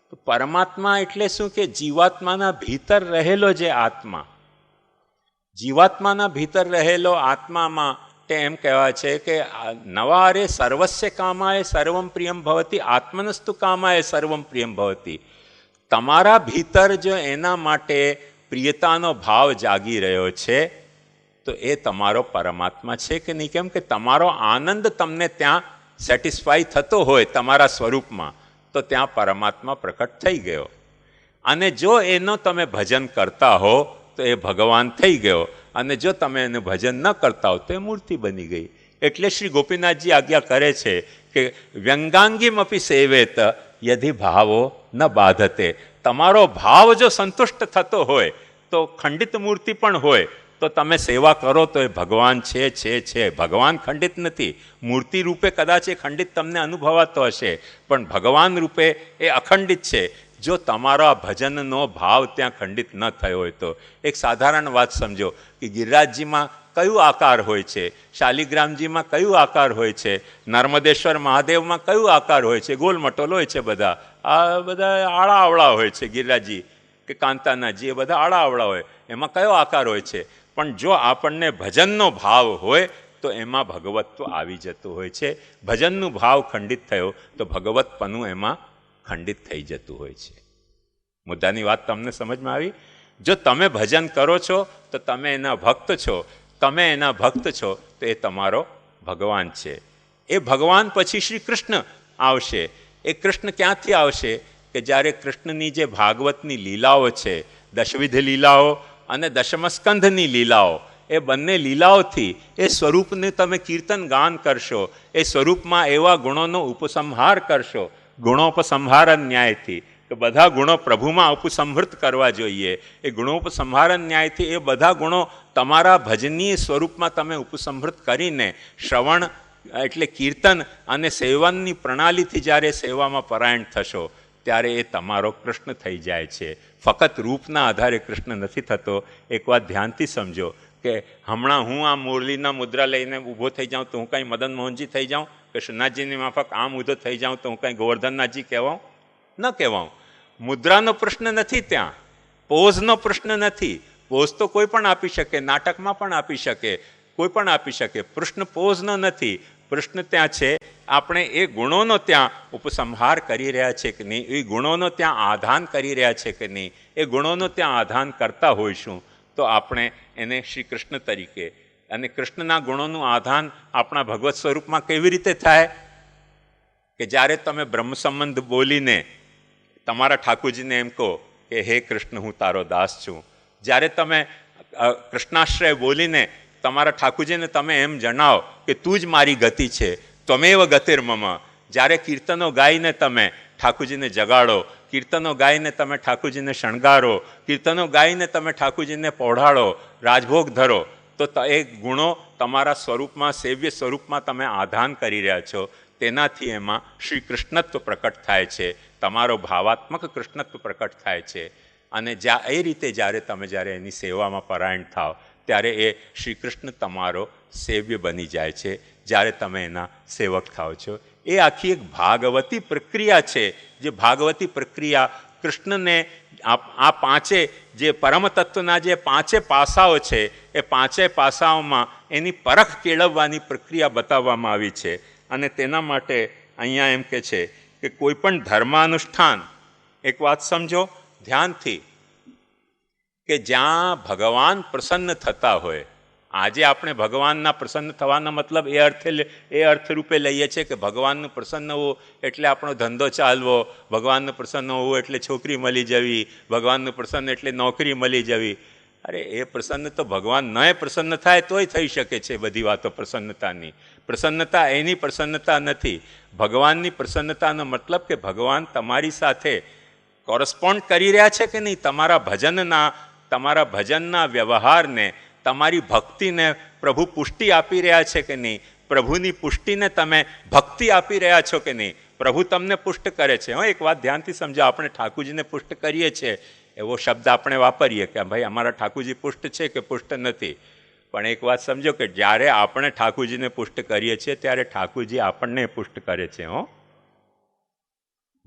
તો પરમાત્મા એટલે શું કે જીવાત્માના ભીતર રહેલો જે આત્મા, જીવાત્માના ભીતર રહેલો આત્મામાં એમ કહેવાય છે કે નવારે સર્વસ્ય કામાય સર્વમ પ્રિયમ ભવતી, આત્મનસ્તુ કામાય સર્વમ પ્રિયમ ભવતી. તમારા ભીતર જો એના માટે પ્રિયતાનો ભાવ જાગી રહ્યો છે તો એ તમારો પરમાત્મા છે કે નહીં? કેમ કે તમારો આનંદ તમને ત્યાં સેટિસ્ફાઈ થતો હોય તમારા સ્વરૂપમાં, તો ત્યાં પરમાત્મા પ્રકટ થઈ ગયો. અને જો એનો તમે ભજન કરતા હો તો એ ભગવાન થઈ ગયો, અને જો તમે એનું ભજન ન કરતા હો તો એ મૂર્તિ બની ગઈ. એટલે શ્રી ગોપીનાથજી આજ્ઞા કરે છે કે વ્યંગાંગીમપી સેવેત યધિ ભાવો ન બાધતે. તમારો ભાવ જો સંતુષ્ટ થતો હોય તો ખંડિત મૂર્તિ પણ હોય તો તમે સેવા કરો તો એ ભગવાન છે. ભગવાન ખંડિત નથી. મૂર્તિ રૂપે કદાચ એ ખંડિત તમને અનુભવાતો હશે, પણ ભગવાન રૂપે એ અખંડિત છે. જો તમારા ભજનનો ભાવ ત્યાં ખંડિત ન થયો હોય તો. એક સાધારણ વાત સમજો કે ગિરિરાજજીમાં કયું આકાર હોય છે, શાલિગ્રામજીમાં કયું આકાર હોય છે, નર્મદેશ્વર મહાદેવમાં કયું આકાર હોય છે? ગોલમટોલ હોય છે બધા. આ બધા આળા અવળા હોય છે. ગિરિરાજજી કે કાંતાનાજી એ બધા આળા અવળા હોય. એમાં કયો આકાર હોય છે? પણ જો આપણને ભજનનો ભાવ હોય તો એમાં ભગવત્વ આવી જતું હોય છે. ભજનનો ભાવ ખંડિત થયો તો ભગવતપણું એમાં ખંડિત થઈ જતું હોય છે. મુદ્દાની વાત તમને સમજમાં આવી? જો તમે ભજન કરો છો તો તમે એના ભક્ત છો. તમે એના ભક્ત છો તો એ તમારો ભગવાન છે. એ ભગવાન પછી શ્રી કૃષ્ણ આવશે. એ કૃષ્ણ ક્યાંથી આવશે? કે જ્યારે કૃષ્ણની જે ભાગવતની લીલાઓ છે, દશવિધ લીલાઓ અને દશમસ્કંધની લીલાઓ, એ બંને લીલાઓથી એ સ્વરૂપને તમે કીર્તન ગાન કરશો, એ સ્વરૂપમાં એવા ગુણોનો ઉપસંહાર કરશો, ગુણોપસંહાર ન્યાયથી. તો બધા ગુણો પ્રભુમાં ઉપસંહૃત કરવા જોઈએ. એ ગુણોપસંહાર ન્યાયથી એ બધા ગુણો તમારા ભજનીય સ્વરૂપમાં તમે ઉપસંહૃત કરીને શ્રવણ એટલે કીર્તન અને સેવનની પ્રણાલીથી જ્યારે સેવામાં પરાયણ થશો ત્યારે એ તમારો કૃષ્ણ થઈ જાય છે. ફક્ત રૂપના આધારે કૃષ્ણ નથી થતો. એક વાત ધ્યાનથી સમજો કે હમણાં હું આ મુરલીના મુદ્રા લઈને ઊભો થઈ જાઉં તો હું કાંઈ મદન મોહનજી થઈ જાઉં, કે શ્રીનાથજીની માફક આમ ઊભો થઈ જાઉં તો હું કાંઈ ગોવર્ધનનાથજી કહેવાઉં? ન કહેવાઉં. મુદ્રાનો પ્રશ્ન નથી, ત્યાં પોઝનો પ્રશ્ન નથી. પોઝ તો કોઈ પણ આપી શકે, નાટકમાં પણ આપી શકે, કોઈ પણ આપી શકે. પ્રશ્ન પોઝનો નથી. પ્રશ્ન ત્યાં છે આપણે એ ગુણોનો ત્યાં ઉપસંહાર કરી રહ્યા છે કે નહીં, એ ગુણોનો ત્યાં આધાન કરી રહ્યા છે કે નહીં. એ ગુણોનો ત્યાં આધાન કરતા હોઈશું તો આપણે એને શ્રી કૃષ્ણ તરીકે, અને કૃષ્ણના ગુણોનું આધાન આપણા ભગવત સ્વરૂપમાં કેવી રીતે થાય? કે જ્યારે તમે બ્રહ્મ સંબંધ બોલીને તમારા ઠાકોરજીને એમ કહો કે હે કૃષ્ણ હું તારો દાસ છું. જ્યારે તમે કૃષ્ણાશ્રય બોલીને તમારા ઠાકોરજીને તમે એમ જણાવો કે તું જ મારી ગતિ છે, ત્વમેવ ગતિર્મમ. જ્યારે કીર્તનો ગાઈને તમે ઠાકોરજીને જગાડો, કીર્તનો ગાઈને તમે ઠાકોરજીને શણગારો, કીર્તનો ગાઈને તમે ઠાકોરજીને પહોળાડો, રાજભોગ ધરો, તો એ ગુણો તમારા સ્વરૂપમાં, સેવ્ય સ્વરૂપમાં તમે આધાન કરી રહ્યા છો. તેનાથી એમાં શ્રી કૃષ્ણત્વ પ્રકટ થાય છે, તમારો ભાવાત્મક કૃષ્ણત્વ પ્રકટ થાય છે. અને એ રીતે જ્યારે એની સેવામાં પરાયણ થાવ ત્યારે એ શ્રી કૃષ્ણ તમારો સેવ્ય બની જાય છે, જ્યારે તમે એના સેવક થાવ છો. એ આખી એક ભાગવતી પ્રક્રિયા છે. જે ભાગવતી પ્રક્રિયા કૃષ્ણને આ પાંચે જે પરમ તત્વના જે પાંચે પાસાઓ છે, એ પાંચે પાસાઓમાં એની પરખ કેળવવાની પ્રક્રિયા બતાવવામાં આવી છે. અને તેના માટે અહીંયા એમ કે છે કે કોઈ પણ ધર્માનુષ્ઠાન, એક વાત સમજો ધ્યાનથી, કે જ્યાં ભગવાન પ્રસન્ન થતા હોય. આજે આપણે ભગવાનના પ્રસન્ન થવાના મતલબ એ અર્થ રૂપે લઈએ છીએ કે ભગવાનનું પ્રસન્ન હોવું એટલે આપણો ધંધો ચાલવો, ભગવાનનું પ્રસન્ન હોવું એટલે છોકરી મળી જવી, ભગવાનનું પ્રસન્ન એટલે નોકરી મળી જવી. અરે એ પ્રસન્ન તો ભગવાન ન પ્રસન્ન થાય તોય થઈ શકે છે. બધી વાતો પ્રસન્નતાની. પ્રસન્નતા એની પ્રસન્નતા નથી. ભગવાનની પ્રસન્નતાનો મતલબ કે ભગવાન તમારી સાથે કોરસ્પોન્ડ કરી રહ્યા છે કે નહીં? તમારા ભજનના વ્યવહારને, તમારી ભક્તિને પ્રભુ પુષ્ટિ આપી રહ્યા છે કે નહીં? પ્રભુની પુષ્ટિને તમે ભક્તિ આપી રહ્યા છો કે નહીં? પ્રભુ તમને પુષ્ટ કરે છે. એક વાત ધ્યાનથી સમજો, આપણે ઠાકુરજીને પુષ્ટ કરીએ છીએ એવો શબ્દ આપણે વાપરીએ કે ભાઈ અમારા ઠાકુરજી પુષ્ટ છે કે પુષ્ટ નથી. પણ એક વાત સમજો કે જ્યારે આપણે ઠાકુરજીને પુષ્ટ કરીએ છીએ ત્યારે ઠાકુરજી આપણને પુષ્ટ કરે છે.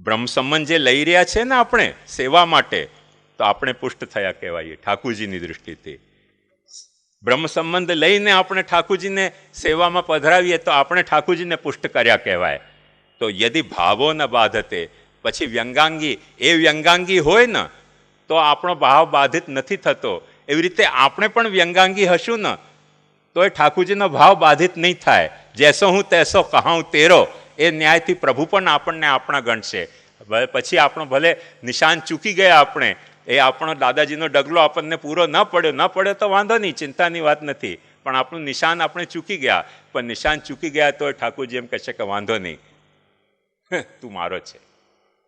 બ્રહ્મ સંબંધ જે લઈ રહ્યા છે ને આપણે સેવા માટે, તો આપણે પુષ્ટ થયા કહેવાય ઠાકુરજીની દૃષ્ટિથી. બ્રહ્મ સંબંધ લઈને આપણે ઠાકુરજીને સેવામાં પધરાવીએ તો આપણે ઠાકુરજીને પુષ્ટ કર્યા કહેવાય. તો યદિ ભાવો ન બાધતે, પછી વ્યંગાંગી, એ વ્યંગાંગી હોય ને તો આપણો ભાવ બાધિત નથી થતો. એવી રીતે આપણે પણ વ્યંગાંગી હશું ને તો એ ઠાકુરજીનો ભાવ બાધિત નહીં થાય. જેસો હું તેસો કહાઉં તેરો, એ ન્યાયથી પ્રભુ પણ આપણને આપણા ગણશે. પછી આપણો ભલે નિશાન ચૂકી ગયા આપણે, એ આપણો દાદાજીનો ડગલો આપણને પૂરો ન પડ્યો તો વાંધો નહીં, ચિંતાની વાત નથી. પણ આપણું નિશાન આપણે ચૂકી ગયા, પણ નિશાન ચૂકી ગયા તો ઠાકુરજી એમ કહેશે કે વાંધો નહીં, તું મારો છે,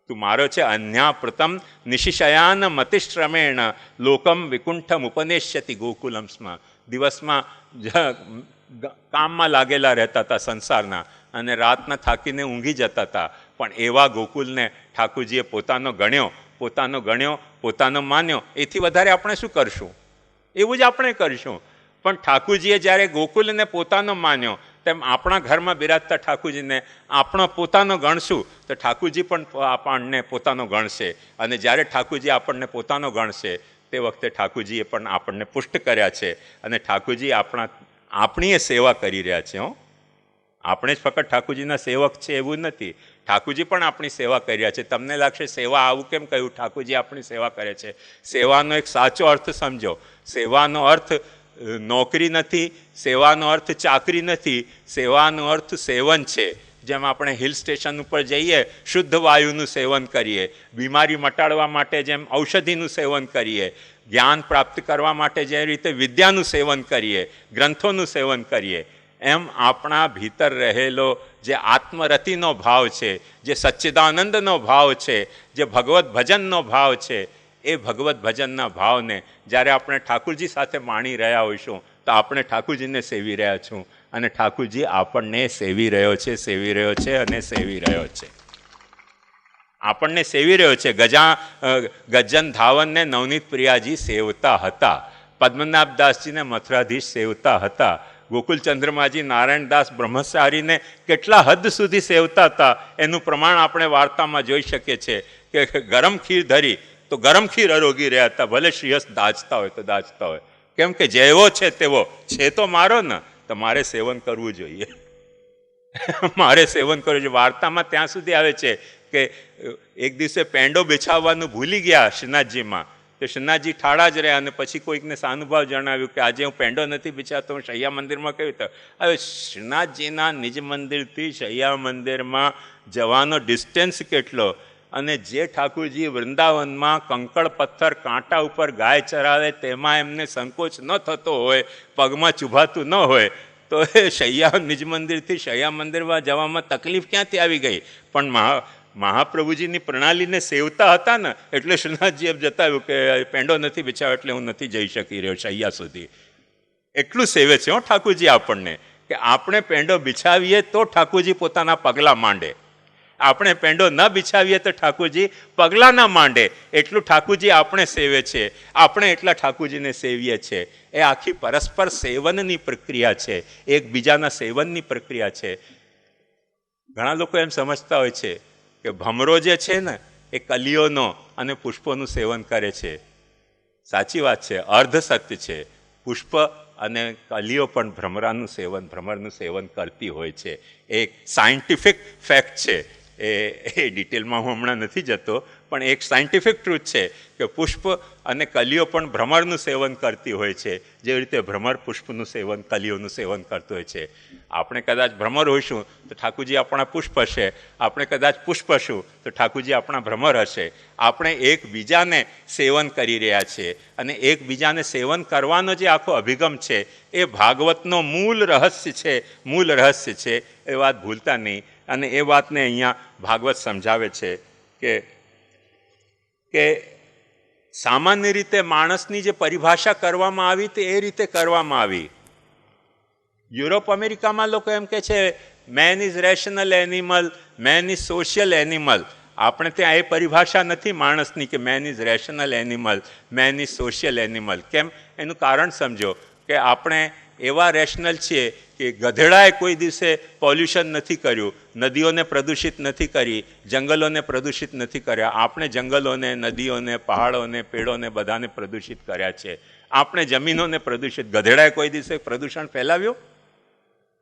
તું મારો છે. અન્યા પ્રથમ નિશિશયાન મતિશ્રમેણ લોકમ વિકુંઠમ ઉપનેશ્યતિ ગોકુલમ સ્મ. દિવસમાં કામમાં લાગેલા રહેતા હતા સંસારના, અને રાતના થાકીને ઊંઘી જતા હતા. પણ એવા ગોકુલને ઠાકુરજીએ પોતાનો ગણ્યો, પોતાનો માન્યો. એથી વધારે આપણે શું કરશું? એવું જ આપણે કરશું. પણ ઠાકુરજીએ જ્યારે ગોકુલને પોતાનો માન્યો, તેમ આપણા ઘરમાં બિરાજતા ઠાકુરજીને આપણો પોતાનો ગણશું તો ઠાકુરજી પણ આપણને પોતાનો ગણશે. અને જ્યારે ઠાકુરજી આપણને પોતાનો ગણશે તે વખતે ઠાકુરજીએ પણ આપણને પુષ્ટ કર્યા છે. અને ઠાકુરજી આપણી સેવા કરી રહ્યા છે. આપણે જ ફક્ત ઠાકુરજીના સેવક છે એવું નથી, ઠાકુરજી પણ આપણી સેવા કરી રહ્યા છે. તમને લાગશે સેવા આવું કેમ કહ્યું? ઠાકુરજી આપણી સેવા કરે છે. સેવાનો એક સાચો અર્થ સમજો. સેવાનો અર્થ નોકરી નથી, સેવાનો અર્થ ચાકરી નથી, સેવાનો અર્થ સેવન છે. જેમ આપણે હિલ સ્ટેશન ઉપર જઈએ, શુદ્ધ વાયુનું સેવન કરીએ, બીમારી મટાડવા માટે જેમ ઔષધિનું સેવન કરીએ, જ્ઞાન પ્રાપ્ત કરવા માટે જે રીતે વિદ્યાનું સેવન કરીએ, ગ્રંથોનું સેવન કરીએ, એમ આપણા ભીતર રહેલો જે આત્મરતિનો ભાવ છે, જે સચ્ચિદાનંદનો ભાવ છે, જે ભગવત ભજનનો ભાવ છે, એ ભગવત ભજનના ભાવને જ્યારે આપણે ઠાકુરજી સાથે માણી રહ્યા હોઈશું તો આપણે ઠાકુરજીને સેવી રહ્યા છું, અને ઠાકુરજી આપણને સેવી રહ્યો છે. આપણને સેવી રહ્યો છે. ગજન ધાવનને નવનીત પ્રિયાજી સેવતા હતા, પદ્મનાભદાસજીને મથુરાધીશ સેવતા હતા, ગોકુલચંદ્રમાજી નારાયણદાસ બ્રહ્મચારીને કેટલા હદ સુધી સેવતા હતા એનું પ્રમાણ આપણે વાર્તામાં જોઈ શકીએ છીએ કે ગરમ ખીર ધરી તો ગરમ ખીર આરોગી રહ્યા હતા, ભલે શ્રીહસ્ત દાજતા હોય તો દાજતા હોય. કેમ કે જેવો છે તેવો છે તો મારો ને, તો મારે સેવન કરવું જોઈએ. વાર્તામાં ત્યાં સુધી આવે છે કે એક દિવસે પેંડો બિછાવવાનું ભૂલી ગયા શ્રીનાથજીમાં, તો શ્રીનાથજી ઠાળા જ રહ્યા, અને પછી કોઈકને સાનુભાવ જણાવ્યું કે આજે હું પેંડો નથી બિછાતો, હું શૈયા મંદિરમાં કહ્યું. તો હવે શ્રીનાથજીના નિજ મંદિરથી શૈયા મંદિરમાં જવાનો ડિસ્ટન્સ કેટલો, અને જે ઠાકુરજી વૃંદાવનમાં કંકળ પથ્થર કાંટા ઉપર ગાય ચરાવે તેમાં એમને સંકોચ ન થતો હોય, પગમાં ચૂભાતું ન હોય, તો એ નિજ મંદિરથી શૈયા મંદિરમાં જવામાં તકલીફ ક્યાંથી આવી ગઈ? પણ મહાપ્રભુજીની પ્રણાલીને સેવતા હતા ને એટલે શ્રીનાથજી એમ જતાવ્યું કે પેંડો નથી બિછાવ્યો એટલે હું નથી જઈ શકી રહ્યો શૈયા સુધી. એટલું સેવે છે ઠાકુરજી આપણને કે આપણે પેંડો બિછાવીએ તો ઠાકુરજી પોતાના પગલાં માંડે, આપણે પેંડો ન બિછાવીએ તો ઠાકુરજી પગલાં ના માંડે. એટલું ઠાકુરજી આપણે સેવે છે, આપણે એટલા ઠાકુરજીને સેવીએ છીએ. એ આખી પરસ્પર સેવનની પ્રક્રિયા છે, એકબીજાના સેવનની પ્રક્રિયા છે. ઘણા લોકો એમ સમજતા હોય છે કે ભમરો જે છે ને એ કલીઓનો અને પુષ્પોનું સેવન કરે છે. સાચી વાત છે, અર્ધ સત્ય છે. પુષ્પ અને કલીઓ પણ ભ્રમરનું સેવન કરતી હોય છે. એક સાયન્ટિફિક ફેક્ટ છે. એ ડિટેલમાં હું હમણાં નથી જતો, પણ એક સાયન્ટિફિક ટ્રુથ છે કે પુષ્પ અને કલીઓ પણ ભ્રમરનું સેવન કરતી હોય છે, જેવી રીતે ભ્રમર પુષ્પનું સેવન, કલીઓનું સેવન કરતું હોય છે. આપણે કદાચ ભ્રમર હોઈશું તો ઠાકુરજી આપણા પુષ્પ હશે, આપણે કદાચ પુષ્પ હશું તો ઠાકુરજી આપણા ભ્રમર હશે. આપણે એકબીજાને સેવન કરી રહ્યા છીએ, અને એકબીજાને સેવન કરવાનો જે આખો અભિગમ છે એ ભાગવતનો મૂળ રહસ્ય છે. એ વાત ભૂલતા નહીં. અને એ વાતને અહીંયા ભાગવત સમજાવે છે કે કે સામાન્ય રીતે માણસની જે પરિભાષા કરવામાં આવી તે એ રીતે કરવામાં આવી. યુરોપ અમેરિકામાં લોકો એમ કહે છે main is rational animal, main is social animal. આપણે ત્યાં એ પરિભાષા નથી માણસની કે main is rational animal, main is social animal. કેમ? એનું કારણ સમજો કે આપણે એવા રેશનલ છીએ કે ગધેડાએ કોઈ દિવસે પોલ્યુશન નથી કર્યું, નદીઓને પ્રદૂષિત નથી કરી, જંગલોને પ્રદૂષિત નથી કર્યા. આપણે જંગલોને, નદીઓને, પહાડોને, પેડોને બધાને પ્રદૂષિત કર્યા છે. આપણે જમીનોને પ્રદૂષિત, ગધેડાએ કોઈ દિવસે પ્રદૂષણ ફેલાવ્યું?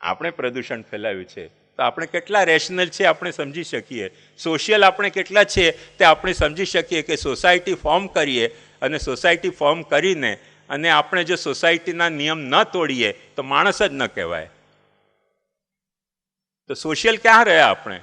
આપણે પ્રદૂષણ ફેલાવ્યું છે. તો આપણે કેટલા રેશનલ છે આપણે સમજી શકીએ. સોશિયલ આપણે કેટલા છીએ તે આપણે સમજી શકીએ કે સોસાયટી ફોર્મ કરીએ અને સોસાયટી ફોર્મ કરીને અને આપણે જો સોસાયટીના નિયમ ન તોડીએ તો માણસ જ ન કહેવાય. તો સોશિયલ ક્યાં રહ્યા આપણે?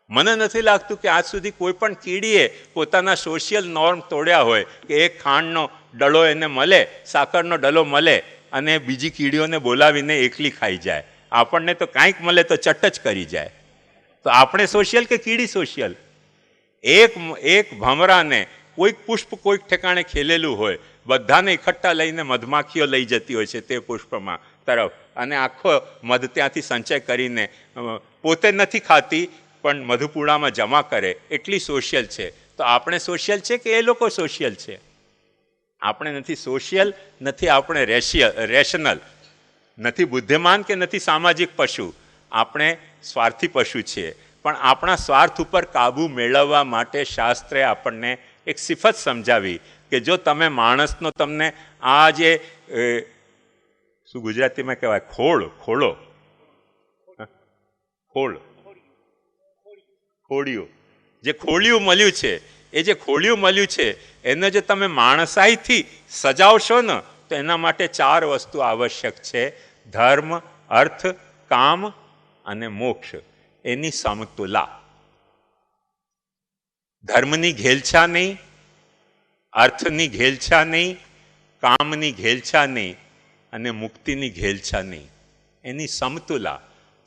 મને નથી લાગતું કે આજ સુધી કોઈ પણ કીડીએ પોતાના સોશિયલ નોર્મ તોડ્યા હોય કે એક ખાંડનો ડલો એને મળે, સાકરનો ડલો મળે અને બીજી કીડીઓને બોલાવીને એકલી ખાઈ જાય. આપણને તો કાંઈક મળે તો ચટ જ કરી જાય. તો આપણે સોશિયલ કે કીડી સોશિયલ? એક ભમરાને કોઈક પુષ્પ કોઈક ઠેકાણે ખેલેલું હોય, બધાને એકઠા લઈને મધમાખીઓ લઈ જતી હોય છે તે પુષ્પમાં તરફ, અને આખો મધ ત્યાંથી સંચય કરીને પોતે નથી ખાતી પણ મધુપુડામાં જમા કરે. એટલી સોશિયલ છે. તો આપણે સોશિયલ છે કે એ લોકો સોશિયલ છે? આપણે નથી સોશિયલ, નથી આપણે રેશનલ, નથી બુદ્ધિમાન કે નથી સામાજિક પશુ. આપણે સ્વાર્થી પશુ છીએ. પણ આપણા સ્વાર્થ ઉપર કાબૂ મેળવવા માટે શાસ્ત્રે આપણને એક સિફત સમજાવી કે જો તમે માણસનો, તમને આ જે શું ગુજરાતીમાં કહેવાય, ખોડિયું, જે ખોડિયું મળ્યું છે, એ જે ખોડિયું મળ્યું છે એને જો તમે માણસાઈથી સજાવશો ને તો એના માટે 4 વસ્તુ આવશ્યક છે: ધર્મ, અર્થ, કામ અને મોક્ષ. એની સમતુલા. ધર્મની ઘેલછા નહીં, અર્થની ઘેલછા નહીં, કામની ઘેલછા નહીં અને મુક્તિની ઘેલછા નહીં. એની સમતુલા.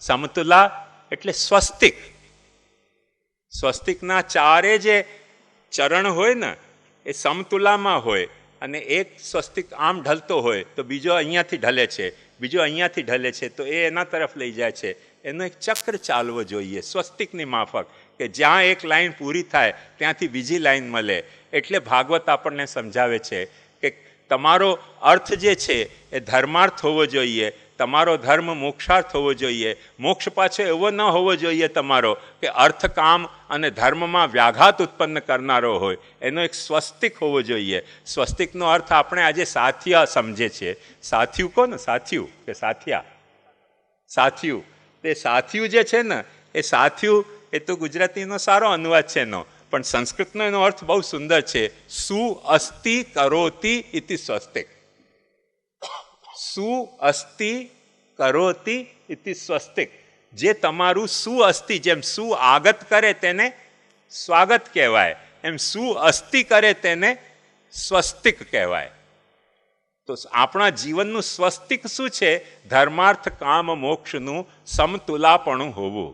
સમતુલા એટલે સ્વસ્તિક. સ્વસ્તિકના 4 જે ચરણ હોય ને એ સમતુલામાં હોય. અને એક સ્વસ્તિક આમ ઢલતો હોય તો બીજો અહીંયાથી ઢલે છે, બીજો અહીંયાથી ઢલે છે, તો એ એના તરફ લઈ જાય છે. એનો એક ચક્ર ચાલવો જોઈએ સ્વસ્તિકની માફક, કે જ્યાં એક લાઈન પૂરી થાય ત્યાંથી બીજી લાઈન મળે. એટલે ભાગવત આપણને સમજાવે છે કે તમારો અર્થ જે છે એ ધર્માર્થ હોવો જોઈએ, તમારો ધર્મ મોક્ષાર્થ હોવો જોઈએ. મોક્ષ પાછો એવો ન હોવો જોઈએ તમારો કે અર્થ, કામ અને ધર્મમાં વ્યાઘાત ઉત્પન્ન કરનારો હોય. એનો એક સ્વસ્તિક હોવો જોઈએ. સ્વસ્તિકનો અર્થ આપણે આજે સાથિયા સમજે છે. સાથિયું કહો ને, સાથિયું કે સાથિયા, સાથિયું. તે સાથિયું જે છે ને એ સાથિયું એ તો ગુજરાતીનો સારો અનુવાદ છે એનો, પણ સંસ્કૃતનો એનો અર્થ બહુ સુંદર છે. સુ અસ્તિ કરોતિ ઇતિ સ્વસ્તિક. સુ અસ્તિ કરોતિ ઇતિ સ્વસ્તિક. જે તમારું સુ અસ્તિ, જેમ સુ આગત કરે તેને સ્વાગત કહેવાય, એમ સુ અસ્તિ કરે તેને સ્વસ્તિક કહેવાય. તો આપણા જીવનનું સ્વસ્તિક શું છે? ધર્માર્થ, કામ, મોક્ષનું સમતુલાપણું હોવું.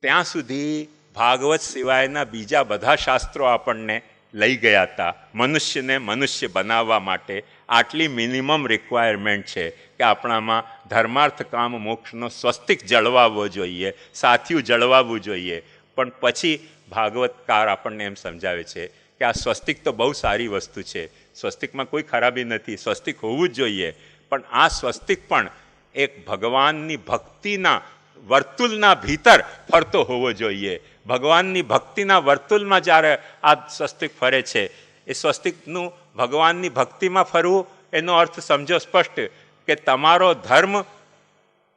ત્યાં સુધી ભાગવત સિવાયના બીજા બધા શાસ્ત્રો આપણને લઈ ગયા હતા. મનુષ્યને મનુષ્ય બનાવવા માટે આટલી મિનિમમ રિક્વાયરમેન્ટ છે કે આપણામાં ધર્માર્થ, કામ, મોક્ષનો સ્વસ્તિક જળવાવો જોઈએ, સાથિયું જળવાવું જોઈએ. પણ પછી ભાગવતકાર આપણને એમ સમજાવે છે કે આ સ્વસ્તિક તો બહુ સારી વસ્તુ છે, સ્વસ્તિકમાં કોઈ ખરાબી નથી, સ્વસ્તિક હોવું જ જોઈએ. પણ આ સ્વસ્તિક પણ એક ભગવાનની ભક્તિના વર્તુળના ભીતર ફરતો હોવો જોઈએ. ભગવાનની ભક્તિના વર્તુળમાં જ્યારે આ સ્વસ્તિક ફરે છે, એ સ્વસ્તિકનું ભગવાનની ભક્તિમાં ફરવું એનો અર્થ સમજો સ્પષ્ટ કે તમારો ધર્મ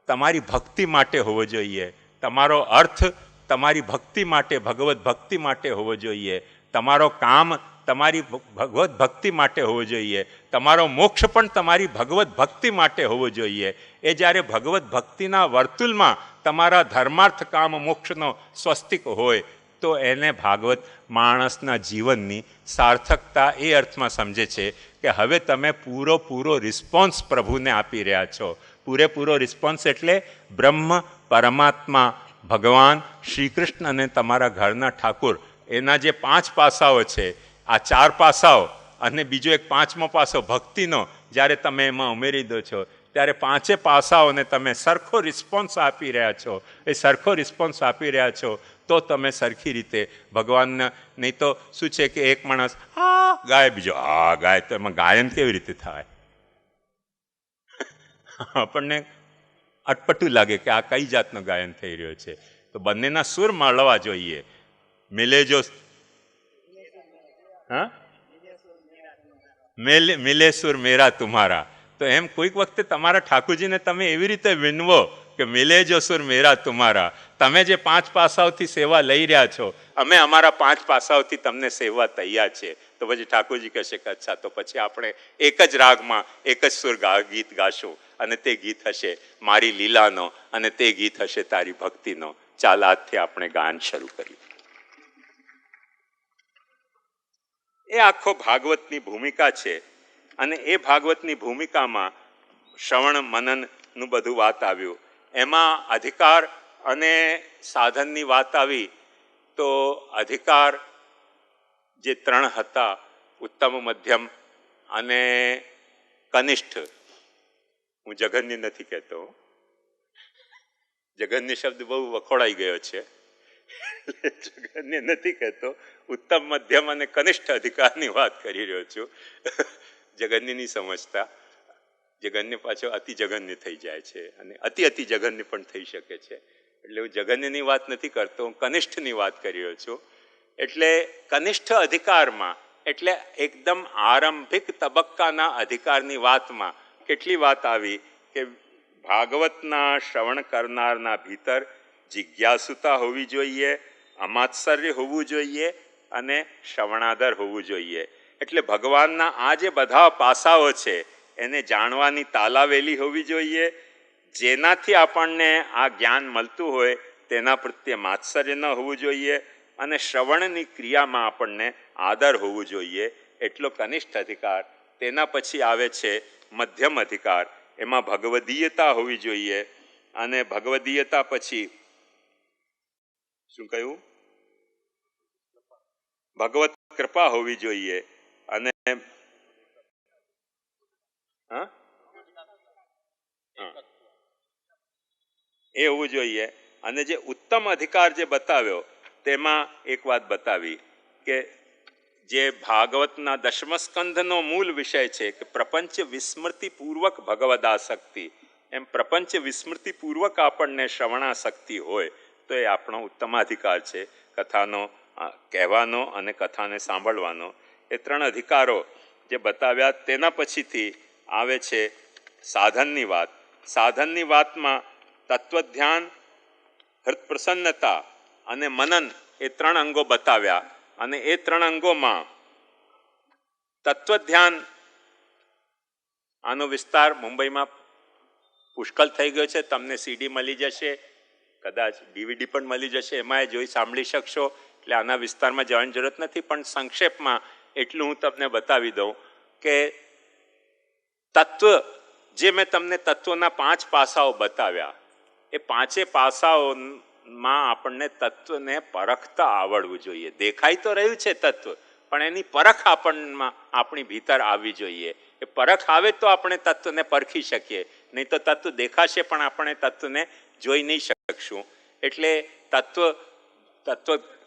તમારી ભક્તિ માટે હોવો જોઈએ, તમારો અર્થ તમારી ભક્તિ માટે, ભગવત ભક્તિ માટે હોવો જોઈએ, તમારો કામ તમારી ભગવત ભક્તિ માટે હોવો જોઈએ, તમારો મોક્ષ પણ તમારી ભગવત ભક્તિ માટે હોવો જોઈએ. એ જ્યારે ભગવત ભક્તિના વર્તુળમાં તમારા ધર્માર્થ, કામ, મોક્ષનો સ્વસ્તિક હોય તો એને ભાગવત માણસના જીવનની સાર્થકતા એ અર્થમાં સમજે છે કે હવે તમે પૂરો રિસ્પોન્સ પ્રભુને આપી રહ્યા છો. પૂરેપૂરો રિસ્પોન્સ એટલે બ્રહ્મ, પરમાત્મા, ભગવાન શ્રી કૃષ્ણ અને તમારા ઘરના ઠાકુર એના જે 5 પાસાઓ છે, આ 4 પાસાઓ અને બીજો એક 5મો પાસો ભક્તિનો જ્યારે તમે એમાં ઉમેરી દો છો ત્યારે 5 પાસાઓને તમે સરખો રિસ્પોન્સ આપી રહ્યા છો. એ સરખો રિસ્પોન્સ આપી રહ્યા છો તો તમે સરખી રીતે ભગવાનને, નહીં તો શું છે કે એક માણસ આ ગાય, બીજો આ ગાય, તો એમાં ગાયન કેવી રીતે થાય? આપણને અટપટું લાગે કે આ કઈ જાતનું ગાયન થઈ રહ્યો છે. તો બંનેના સુર મળવા જોઈએ. મિલે જો હા મિલે સુર મેરા તુમ્હારા. તો એમ કોઈક વખતે તમારા ઠાકોરજીને તમે એવી રીતે વિનવો કે મિલે જો સુર મેરા તુમ્હારા. તમે જે 5 પાસાઓથી સેવા લઈ રહ્યા છો, અમે અમારા 5 પાસાઓથી તમને સેવા તૈયાર છે. તો પછી ઠાકોરજી કહેશે કે અચ્છા, તો પછી આપણે એક જ રાગમાં એક જ સુર ગીત ગાશું, અને તે ગીત હશે મારી લીલાનો, અને તે ગીત હશે તારી ભક્તિનો. ચાલ આજથી આપણે ગાયન શરૂ કરીએ. એ આખો ભાગવતની ભૂમિકા છે. અને એ ભાગવતની ભૂમિકામાં શ્રવણ મનનનું બધું વાત આવ્યું. એમાં અધિકાર અને સાધનની વાત આવી. તો અધિકાર જે 3 હતા, ઉત્તમ, મધ્યમ અને કનિષ્ઠ. હું જઘન્ય નથી કહેતો, જઘન્ય શબ્દ બહુ વખોડાઈ ગયો છે, જઘન્ય નથી કહેતો. ઉત્તમ, મધ્યમ અને કનિષ્ઠ અધિકારની વાત કરી રહ્યો છું. જઘન્ય નહીં સમજતા. જઘન્ય પાછો અતિ જઘન્ય થઈ જાય છે, અને અતિ જઘન્ય પણ થઈ શકે છે. એટલે હું જઘન્યની વાત નથી કરતો, હું કનિષ્ઠની વાત કરી રહ્યો છું. એટલે કનિષ્ઠ અધિકારમાં, એટલે એકદમ આરંભિક તબક્કાના અધિકારની વાતમાં કેટલી વાત આવી કે ભાગવતના શ્રવણ કરનારના ભીતર જિજ્ઞાસુતા હોવી જોઈએ, અમાત્સર્ય હોવું જોઈએ, અને શ્રવણાદર હોવું જોઈએ. એટલે ભગવાનના આ જે બધા પાસાઓ છે એને જાણવાની તાલાવેલી હોવી જોઈએ. જેનાથી આપણને આ જ્ઞાન મળતું હોય તેના પ્રત્યે માત્સર્ય ન હોવું જોઈએ, અને શ્રવણની ક્રિયામાં આપણને આદર હોવું જોઈએ. એટલો કનિષ્ઠ અધિકાર. તેના પછી આવે છે મધ્યમ અધિકાર. એમાં ભગવદીયતા હોવી જોઈએ. અને ભગવદીયતા પછી શું કહ્યું? ભગવત કૃપા હોવી જોઈએ. અને એ હોવું જોઈએ. અને જે ઉત્તમ અધિકાર જે બતાવ્યો તેમાં એક વાત બતાવી કે જે ભાગવતના 10મ સ્કંધનો મૂળ વિષય છે કે પ્રપંચ વિસ્મૃતિપૂર્વક ભગવદાસક્તિ. એમ પ્રપંચ વિસ્મૃતિપૂર્વક આપણને શ્રવણાસક્તિ હોય તો એ આપણો ઉત્તમાધિકાર છે, કથાનો કહેવાનો અને કથાને સાંભળવાનો. એ 3 અધિકારો જે બતાવ્યા. તેના પછીથી આવે છે સાધનની વાત. સાધનની વાતમાં તત્વધ્યાન, હૃત્પ્રસન્નતા અને મનન એ 3 અંગો બતાવ્યા. અને એ 3 અંગોમાં તત્વધ્યાન, આનો વિસ્તાર મુંબઈમાં પુષ્કળ થઈ ગયો છે. તમને CD મળી જશે, કદાચ DVD પણ મળી જશે, એમાં એ જોઈ સાંભળી શકશો. એટલે આના વિસ્તારમાં જવાની જરૂરત નથી. પણ સંક્ષેપમાં એટલું હું તમને બતાવી દઉં કે તત્વ, જે મેં તમને તત્વના 5 પાસાઓ બતાવ્યા, એ 5 પાસાઓમાં આપણને તત્વને પરખતા આવડવું જોઈએ. દેખાઈ તો રહ્યું છે તત્વ, પણ એની પરખ આપણી ભીતર આવવી જોઈએ. એ પરખ આવે તો આપણે તત્વને પરખી શકીએ. નહીં તો તત્વ દેખાશે પણ આપણે તત્વને જોઈ નહીં શકશું. એટલે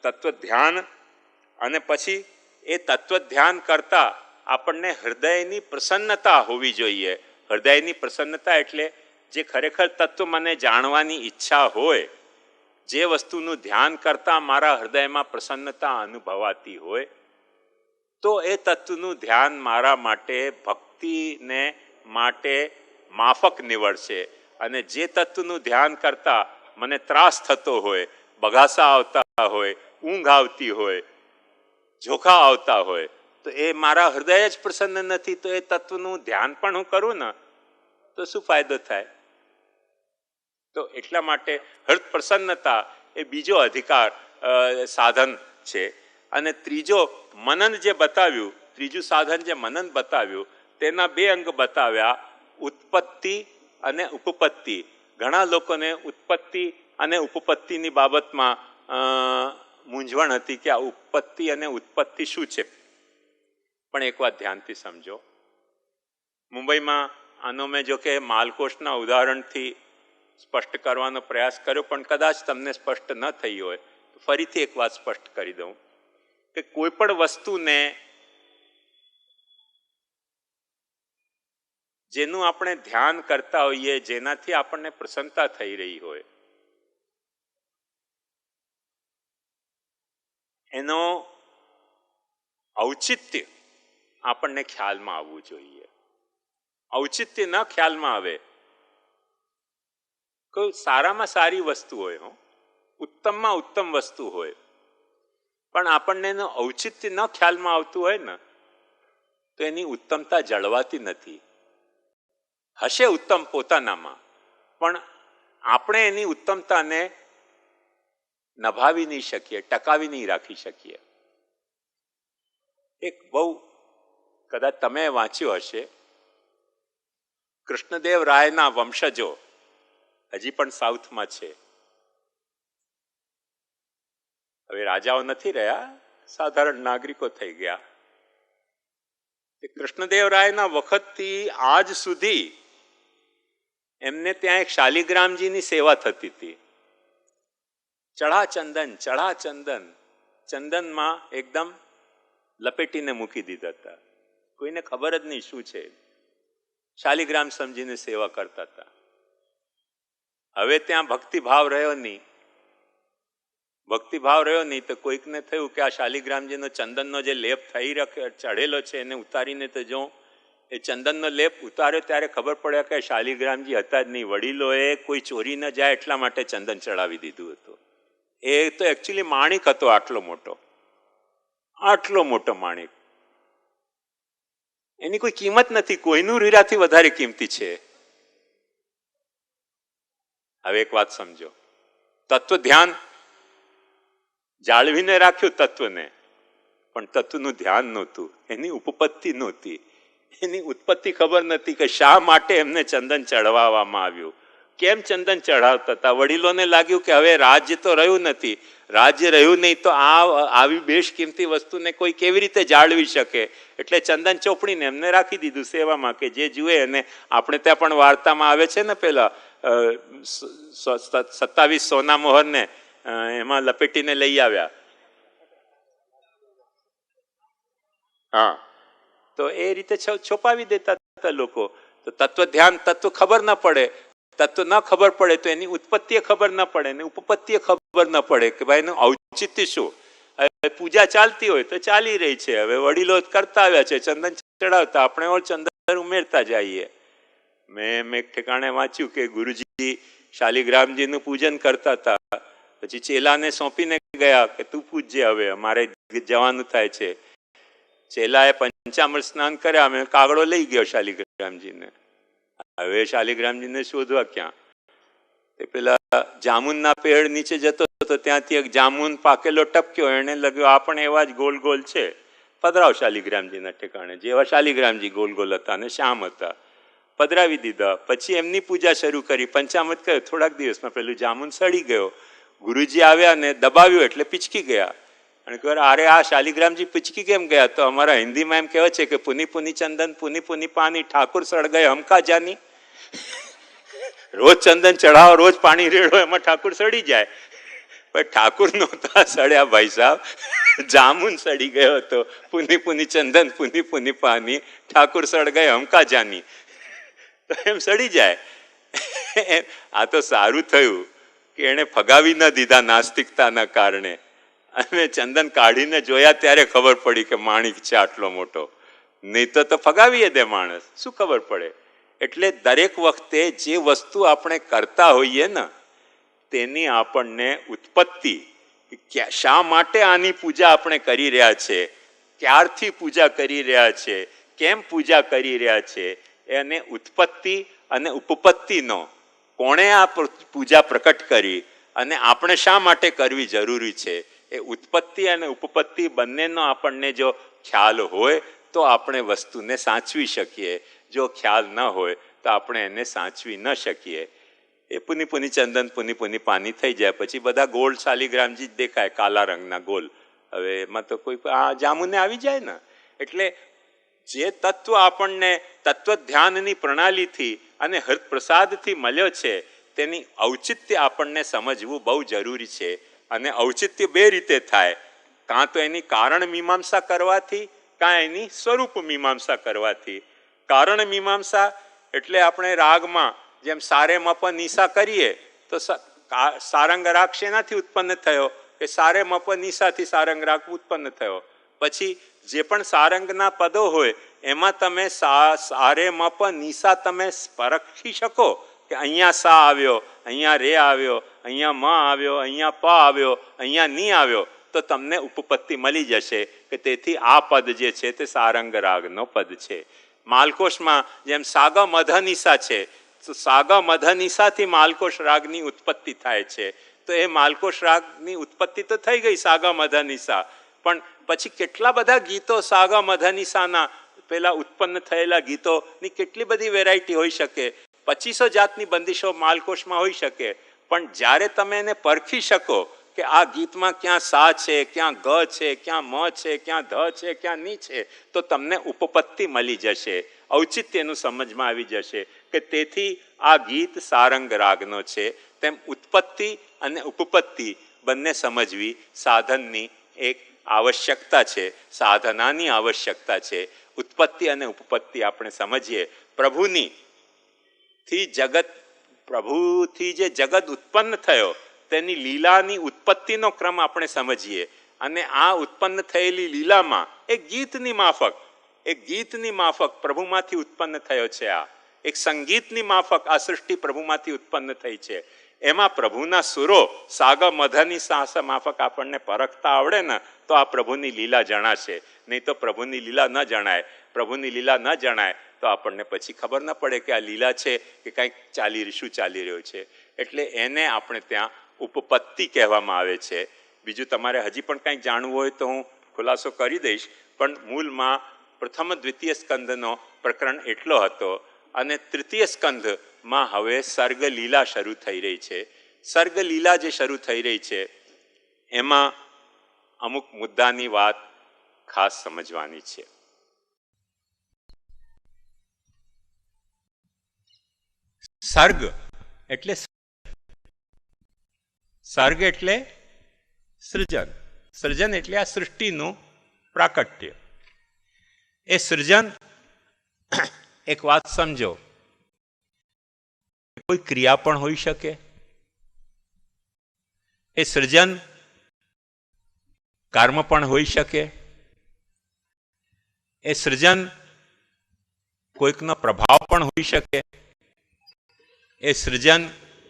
તત્વ ધ્યાન, અને પછી એ તત્વ ધ્યાન કરતા આપણને હૃદયની પ્રસન્નતા હોવી જોઈએ. હૃદયની પ્રસન્નતા એટલે જે ખરેખર તત્વ મને જાણવાની ઈચ્છા હોય, જે વસ્તુનું ધ્યાન કરતા મારા હૃદયમાં પ્રસન્નતા અનુભવાતી હોય, તો એ તત્વનું ધ્યાન મારા માટે ભક્તિને માટે માફક નીવડશે. અને જે તત્વનું ધ્યાન કરતા મને ત્રાસ થતો હોય, બગાસા આવતા હોય, ઊંઘ આવતી હોય, જોખા આવતા હોય, તો એ મારા હૃદય જ પ્રસન્ન નથી. તો એ તત્વનું ધ્યાન પણ હું કરું ને તો શું ફાયદો થાય? તો એટલા માટે હૃદ પ્રસન્નતા એ બીજો અધિકાર, સાધન છે. અને ત્રીજો મનન જે બતાવ્યું, ત્રીજું સાધન જે મનન બતાવ્યું, તેના 2 અંગ બતાવ્યા, ઉત્પત્તિ અને ઉપપત્તિ. ઘણા લોકોને ઉત્પત્તિ અને ઉપપત્તિની બાબતમાં મૂંઝવણ હતી કે આ ઉપપત્તિ અને ઉત્પત્તિ શું છે. પણ એક વાત ધ્યાનથી સમજો. મુંબઈમાં આનો મેં જો કે માલકોષના ઉદાહરણથી સ્પષ્ટ કરવાનો પ્રયાસ કર્યો, પણ કદાચ તમને સ્પષ્ટ ન થઈ હોય તો ફરીથી એક વાત સ્પષ્ટ કરી દઉં કે કોઈ પણ વસ્તુને જેનું આપણે ધ્યાન કરતા હોઈએ, જેનાથી આપણને પ્રસન્નતા થઈ રહી હોય, એનો ઔચિત્ય આપણને ખ્યાલમાં આવવું જોઈએ. ઔચિત્ય ન ખ્યાલમાં આવે, કોઈ સારામાં સારી વસ્તુ હોય, ઉત્તમમાં ઉત્તમ વસ્તુ હોય, પણ આપણને એનું ઔચિત્ય ન ખ્યાલમાં આવતું હોય ને, તો એની ઉત્તમતા જળવાતી નથી. હશે ઉત્તમ પોતાનામાં, પણ આપણે એની ઉત્તમતાને નભાવી નહીં શકીએ, ટકાવી નહીં રાખી શકીએ. એક બહુ કદાચ તમે વાંચ્યું હશે, કૃષ્ણદેવ રાયના વંશજો હજી પણ સાઉથમાં છે. હવે રાજાઓ નથી રહ્યા, સાધારણ નાગરિકો થઈ ગયા. કૃષ્ણદેવ રાયના વખતથી આજ સુધી એમને ત્યાં એક શાલિગ્રામજીની સેવા થતી હતી. ચઢા ચંદન, ચઢા ચંદન, ચંદનમાં એકદમ લપેટીને મૂકી દીધા હતા. કોઈને ખબર જ નહીં શું છે. શાલિગ્રામ સમજીને સેવા કરતા હતા. હવે ત્યાં ભક્તિભાવ રહ્યો નહીં. ભક્તિભાવ રહ્યો નહીં તો કોઈકને થયું કે આ શાલિગ્રામજીનો ચંદનનો જે લેપ થઈ ચઢેલો છે એને ઉતારીને તો જો એ ચંદનનો લેપ ઉતાર્યો ત્યારે ખબર પડે કે શાલિગ્રામજી હતા જ નહીં. વડીલોએ કોઈ ચોરી ન જાય એટલા માટે ચંદન ચડાવી દીધું હતું. એ તો એકચ્યુઅલી માણિક હતો, આટલો મોટો માણિક. એની કોઈ કિંમત નથી, કોઈનું હીરાથી વધારે કિંમતી છે. હવે એક વાત સમજો, તત્વ ધ્યાન જાળવીને રાખ્યું તત્વને, પણ તત્વનું ધ્યાન નહોતું, એની ઉપપત્તિ નહોતી, એની ઉત્પત્તિ ખબર નથી કે શા માટે એમને ચંદન ચઢાવવામાં આવ્યું, કેમ ચંદન ચઢાવતા હતા. વડીલોને લાગ્યું કે હવે રાજ્ય તો રહ્યું નથી, રાજ્ય રહ્યું નહીં તો આવી બેશ કિંમતી વસ્તુને કોઈ કેવી રીતે જાળવી શકે, એટલે ચંદન ચોપડીને એમને રાખી દીધું સેવામાં, કે જે જુએ. અને આપણે ત્યાં પણ વાર્તામાં આવે છે ને, પેલા 27 સોના મોહરને એમાં લપેટીને લઈ આવ્યા. હા, તો એ રીતે છોપાવી દેતા હતા લોકો. તો તત્વ ધ્યાન, તત્વ ખબર ન પડે, તત્વ ન ખબર પડે તો એની ઉત્પત્તિએ ખબર ન પડે ને ઉપપત્તિએ ખબર ન પડે કે ભાઈ એનું ઔચિત્ય શું. હવે પૂજા ચાલતી હોય તો ચાલી રહી છે, હવે વડીલો કરતા આવ્યા છે, ચંદન ચડાવતા, આપણે ચંદન ઉમેરતા જઈએ. મેં એક ઠેકાણે વાંચ્યું કે ગુરુજી શાલિગ્રામજીનું પૂજન કરતા હતા, પછી ચેલાને સોંપીને ગયા કે તું પૂજજે, હવે અમારે જવાનું થાય છે. ચેલાએ પંચામૃત સ્નાન કર્યા, અમે કાગડો લઈ ગયો શાલિગ્રામજીને. હવે શાલિગ્રામજીને શોધવા ક્યાં? એ પેલા જામુનના પેડ નીચે જતો હતો, ત્યાંથી એક જામુન પાકેલો ટપક્યો, એને લાગ્યો આ પણ એવા જ ગોલ ગોલ છે, પધરાવ શાલિગ્રામજીના ઠેકાણે. જેવા શાલિગ્રામજી ગોલ ગોલ હતા અને શ્યામ હતા, પધરાવી દીધા. પછી એમની પૂજા શરૂ કરી, પંચામૃત કર્યો. થોડાક દિવસમાં પેલું જામુન સડી ગયો. ગુરુજી આવ્યા ને દબાવ્યું એટલે પીચકી ગયા. અને કહ્યું અરે આ શાલિગ્રામજી પીચકી કેમ ગયા? તો અમારા હિન્દીમાં એમ કહેવાય છે કે પુની પુની ચંદન પુની પુની પાણી, ઠાકુર સળગાય હમકા જાની. રોજ ચંદન ચઢાવો, રોજ પાણી રેડો, એમાં ઠાકુર સડી જાય. પણ ઠાકુર નહોતા સડ્યા ભાઈ સાહેબ, જામુન સડી ગયો હતો. પુની પુની ચંદન પુની પુની પાણી, ઠાકુર સળગાય હમકા જાની. તો એમ સડી જાય. આ તો સારું થયું કે એને ફગાવી ન દીધા નાસ્તિકતાના કારણે. અને ચંદન કાઢીને જોયા ત્યારે ખબર પડી કે માણિક છે આટલો મોટો. નહીં તો ફગાવીએ દે માણસ, શું ખબર પડે. એટલે દરેક વખતે જે વસ્તુ આપણે કરતા હોઈએ ને, તેની આપણને ઉત્પત્તિ, શા માટે આની પૂજા આપણે કરી રહ્યા છે, ક્યારથી પૂજા કરી રહ્યા છે, કેમ પૂજા કરી રહ્યા છે, એને ઉત્પત્તિ અને ઉપપત્તિનો કોણે આ પૂજા પ્રકટ કરી અને આપણે શા માટે કરવી જરૂરી છે, એ ઉત્પત્તિ અને ઉપપત્તિ બંનેનો આપણને જો ખ્યાલ હોય તો આપણે વસ્તુને સાચવી શકીએ. જો ખ્યાલ ન હોય તો આપણે એને સાચવી ન શકીએ. એ પુની પુની ચંદન પુની પુની પાની થઈ જાય, પછી બધા ગોળ શાલિગ્રામજી જ દેખાય, કાલા રંગના ગોલ. હવે એમાં તો કોઈ આ જામુને આવી જાય ને. એટલે જે તત્વ આપણને તત્વ ધ્યાનની પ્રણાલીથી અને હૃદપ્રસાદથી મળ્યો છે તેની ઔચિત્ય આપણને સમજવું બહુ જરૂરી છે. અને ઔચિત્ય બે રીતે થાય, કાં તો એની કારણ મીમાંસા કરવાથી, કાં એની સ્વરૂપ મીમાંસા કરવાથી. કારણ મીમાંસા એટલે આપણે રાગમાં જેમ સારે મપ નિશા કરીએ તો સારંગ રાગ શેનાથી ઉત્પન્ન થયો? કે સારે મપ નિશાથી સારંગ રાગ ઉત્પન્ન થયો. પછી જે પણ સારંગના પદો હોય એમાં તમે સારે મપ નિશા તમે પરખી શકો કે અહીંયા સા આવ્યો, અહીંયા રે આવ્યો, અહીંયા મ આવ્યો, અહીંયા પ આવ્યો, અહીંયા ની આવ્યો, તો તમને ઉપપત્તિ મળી જશે કે તેથી આ પદ જે છે તે સારંગ રાગનો પદ છે. માલકોશમાં જેમ સાગા મધનિશા છે, તો સાગા મધનિશાથી માલકોશ રાગની ઉત્પત્તિ થાય છે. તો એ માલકોશ રાગની ઉત્પત્તિ તો થઈ ગઈ સાગા મધનિશા, પણ પછી કેટલા બધા ગીતો સાગા મધનિશાના પેલા ઉત્પન્ન થયેલા ગીતોની કેટલી બધી વેરાયટી હોઈ શકે. 2500 જાતની બંદિશો માલકોશમાં હોઈ શકે. પણ જ્યારે તમે એને પરખી શકો કે આ ગીતમાં ક્યાં સા છે, ક્યાં ગ છે, ક્યાં મ છે, ક્યાં ધ છે, ક્યાં ની છે, તો તમને ઉપપત્તિ મળી જશે, ઔચિત્યનું સમજમાં આવી જશે કે તેથી આ ગીત સારંગ રાગનો છે. તેમ ઉત્પત્તિ અને ઉપપત્તિ બંને સમજવી સાધનની એક આવશ્યકતા છે, સાધનાની આવશ્યકતા છે. ઉત્પત્તિ અને ઉપપત્તિ આપણે સમજીએ. પ્રભુથી જે જગત ઉત્પન્ન થયો તેની લીલાની ઉત્પત્તિનો ક્રમ આપણે સમજીએ. અને આ ઉત્પન્ન થયેલી લીલામાં એક ગીતની માફક પ્રભુમાંથી ઉત્પન્ન થયો છે. આ એક સંગીતની માફક આ સૃષ્ટિ પ્રભુમાંથી ઉત્પન્ન થઈ છે. એમાં પ્રભુના સુરો સાગા મધની સાસ માફક આપણને પરખતા આવડે ને તો આ પ્રભુની લીલા જણાશે. નહીં તો પ્રભુની લીલા ન જણાય. પ્રભુની લીલા ન જણાય તો આપણને પછી ખબર ન પડે કે આ લીલા છે કે કંઈક શું ચાલી રહ્યું છે. એટલે એને આપણે ત્યાં ઉપપત્તિ કહેવામાં આવે છે. બીજું તમારે હજી પણ કંઈક જાણવું હોય તો હું ખુલાસો કરી દઈશ, પણ મૂળમાં પ્રથમ દ્વિતીય સ્કંદનો પ્રકરણ એટલો હતો. અને તૃતીય સ્કંધમાં હવે સર્ગ લીલા શરૂ થઈ રહી છે. સર્ગ લીલા જે શરૂ થઈ રહી છે એમાં અમુક મુદ્દાની વાત ખાસ સમજવાની છે. સર્ગ એટલે સૃજન. સૃજન એટલે આ સૃષ્ટિનું પ્રાકટ્ય. એ સૃજન, એક વાત સમજો, કોઈ ક્રિયા પણ હોઈ શકે. એ સૃજન કર્મ પણ હોઈ શકે. એ સૃજન કોઈકનો પ્રભાવ પણ હોઈ શકે. એ સૃજન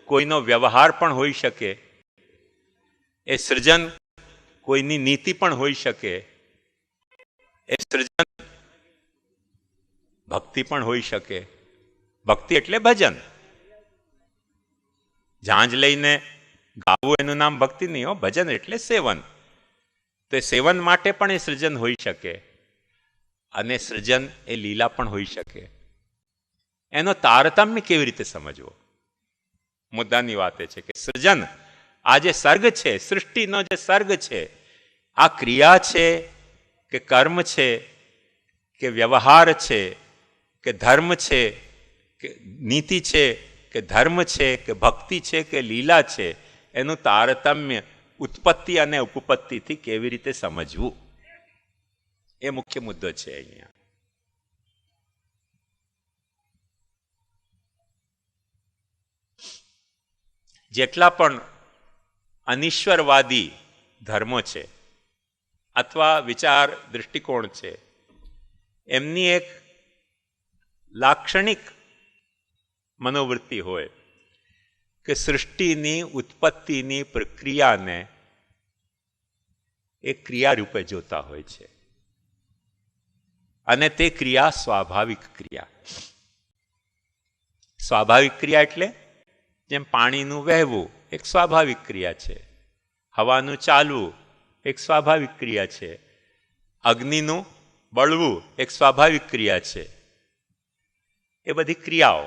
કોઈનો વ્યવહાર પણ હોઈ શકે. એ સૃજન કોઈની નીતિ પણ હોઈ શકે. એ સૃજન ભક્તિ પણ હોઈ શકે. ભક્તિ એટલે ભજન. ઝાંઝ લઈને ગાવું એનું નામ ભક્તિ નહીં હો, ભજન એટલે સેવન. તો એ સેવન માટે પણ એ સૃજન હોઈ શકે. અને સૃજન એ લીલા પણ હોઈ શકે. એનો તારતમ્ય કેવી રીતે સમજવો? મુદ્દાની વાત એ છે કે સૃજન, આ જે સર્ગ છે, સૃષ્ટિનો જે સર્ગ છે, આ ક્રિયા છે કે કર્મ છે કે વ્યવહાર છે કે ધર્મ છે કે નીતિ છે કે ધર્મ છે કે ભક્તિ છે કે લીલા છે, એનું તારતમ્ય ઉત્પત્તિ અને ઉપપત્તિથી કેવી રીતે સમજવું, એ મુખ્ય મુદ્દો છે અહીંયા. જેટલા પણ અનિશ્વરવાદી ધર્મો છે અથવા વિચાર દૃષ્ટિકોણ છે, એમની એક લાક્ષણિક મનોવૃત્તિ હોય કે સૃષ્ટિની ઉત્પત્તિની પ્રક્રિયાને એક ક્રિયા રૂપે જોતા હોય છે. અને તે ક્રિયા સ્વાભાવિક ક્રિયા. સ્વાભાવિક ક્રિયા એટલે જેમ પાણીનું વહેવું એક સ્વાભાવિક ક્રિયા છે, હવાનું ચાલવું એક સ્વાભાવિક ક્રિયા છે, અગ્નિનું બળવું એક સ્વાભાવિક ક્રિયા છે. એ બધી ક્રિયાઓ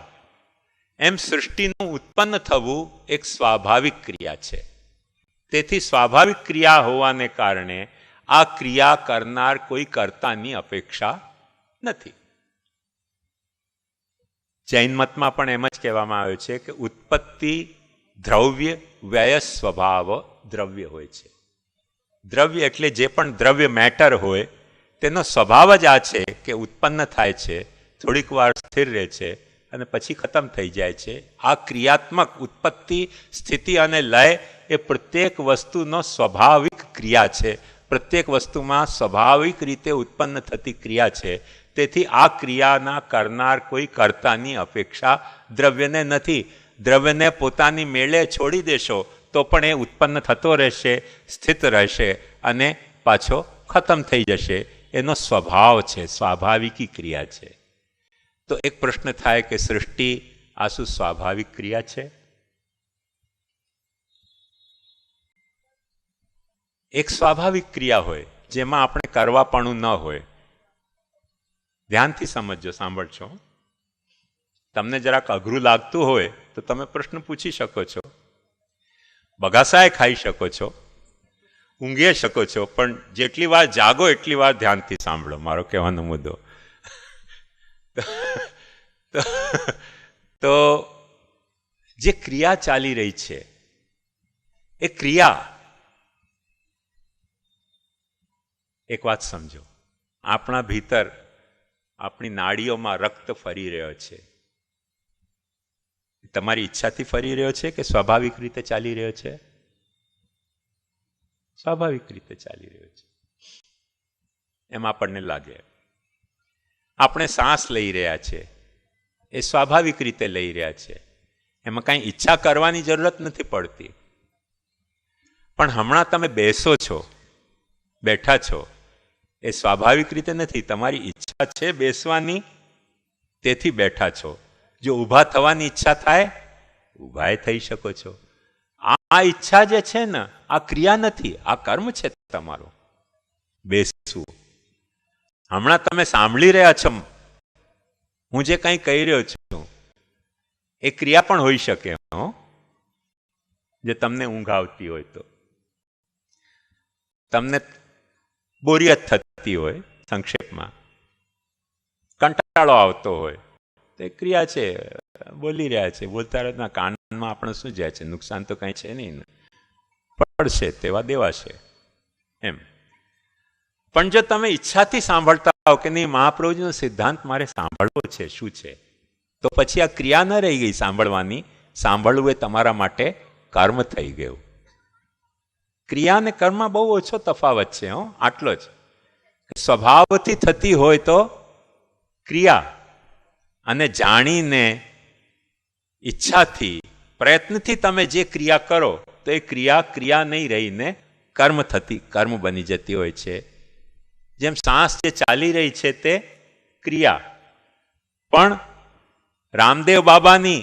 એમ સૃષ્ટિનું ઉત્પન્ન થવું એક સ્વાભાવિક ક્રિયા છે. તેથી સ્વાભાવિક ક્રિયા હોવાને કારણે આ ક્રિયા કરનાર કોઈ કર્તાની અપેક્ષા નથી. જૈન મતમાં પણ એમ જ કહેવામાં આવે છે કે ઉત્પત્તિ દ્રવ્ય, વ્યય સ્વભાવ દ્રવ્ય હોય છે. દ્રવ્ય એટલે જે પણ દ્રવ્ય મેટર હોય તેનો સ્વભાવ જ આ છે કે ઉત્પન્ન થાય છે, થોડીક વાર સ્થિર રહે છે અને પછી ખતમ થઈ જાય છે. આ ક્રિયાત્મક ઉત્પત્તિ, સ્થિતિ અને લય એ પ્રત્યેક વસ્તુનો સ્વાભાવિક ક્રિયા છે. પ્રત્યેક વસ્તુમાં સ્વાભાવિક રીતે ઉત્પન્ન થતી ક્રિયા છે. તેથી આ ક્રિયાના કરનાર કોઈ કર્તાની અપેક્ષા દ્રવ્યને નથી. દ્રવ્યને પોતાની મેળે છોડી દેશો તો પણ એ ઉત્પન્ન થતો રહેશે, સ્થિત રહેશે અને પાછો ખતમ થઈ જશે. એનો સ્વભાવ છે, સ્વાભાવિકી ક્રિયા છે. તો એક પ્રશ્ન થાય કે સૃષ્ટિ આ શું સ્વાભાવિક ક્રિયા છે? એક સ્વાભાવિક ક્રિયા હોય જેમાં આપણે કરવાપણું ન હોય. ધ્યાનથી સમજજો, સાંભળજો. તમને જરાક અઘરું લાગતું હોય તો તમે પ્રશ્ન પૂછી શકો છો, બગાસાએ ખાઈ શકો છો, ઊંઘી શકો છો, પણ જેટલી વાર જાગો એટલી વાર ધ્યાનથી સાંભળો મારો કહેવાનો મુદ્દો. તો જે ક્રિયા ચાલી રહી છે એ ક્રિયા, એક વાત સમજો, આપણા ભીતર આપણી નાડીઓમાં રક્ત ફરી રહ્યો છે. તમારી ઈચ્છાથી ફરી રહ્યો છે કે સ્વાભાવિક રીતે ચાલી રહ્યો છે? સ્વાભાવિક રીતે ચાલી રહ્યો છે એમ આપણને લાગે. આપણે શ્વાસ લઈ રહ્યા છે એ સ્વાભાવિક રીતે લઈ રહ્યા છે, એમાં કાંઈ ઈચ્છા કરવાની જરૂરત નથી પડતી. પણ હમણાં તમે બેસો છો, બેઠા છો, એ સ્વાભાવિક રીતે નથી. તમારી ઈચ્છા છે બેસવાની, તેથી બેઠા છો. જો ઊભા થવાની ઈચ્છા થાય, ઊભાએ થઈ શકો છો. આ ઈચ્છા જે છે ને, આ ક્રિયા નથી, આ કર્મ છે તમારો બેસવું. હમણાં તમે સાંભળી રહ્યા છો હું જે કંઈ કહી રહ્યો છું, એ ક્રિયા પણ હોઈ શકે જે તમને ઊંઘ આવતી હોય તો, તમને બોરિયત થતી હોય, સંક્ષેપમાં કંટાળો આવતો હોય, તો એ ક્રિયા છે. બોલી રહ્યા છે, બોલતા રહેતા કાનમાં આપણે શું જાય છે? નુકસાન તો કંઈ છે નહીં, પડશે તેવા દેવાશે એમ. પણ જો તમે ઈચ્છાથી સાંભળતા હો કે નહીં, મહાપ્રભુજીનો સિદ્ધાંત મારે સાંભળવો છે, શું છે, તો પછી આ ક્રિયા ન રહી ગઈ સાંભળવાની. સાંભળવું એ તમારા માટે કર્મ થઈ ગયું. ક્રિયા અને કર્મમાં બહુ ઓછો તફાવત છે, આટલો જ. સ્વભાવથી થતી હોય તો ક્રિયા, અને જાણીને ઈચ્છાથી પ્રયત્નથી તમે જે ક્રિયા કરો તો એ ક્રિયા નહીં રહીને કર્મ બની જતી હોય છે. જેમ શ્વાસ જે ચાલી રહી છે તે ક્રિયા, પણ રામદેવ બાબાની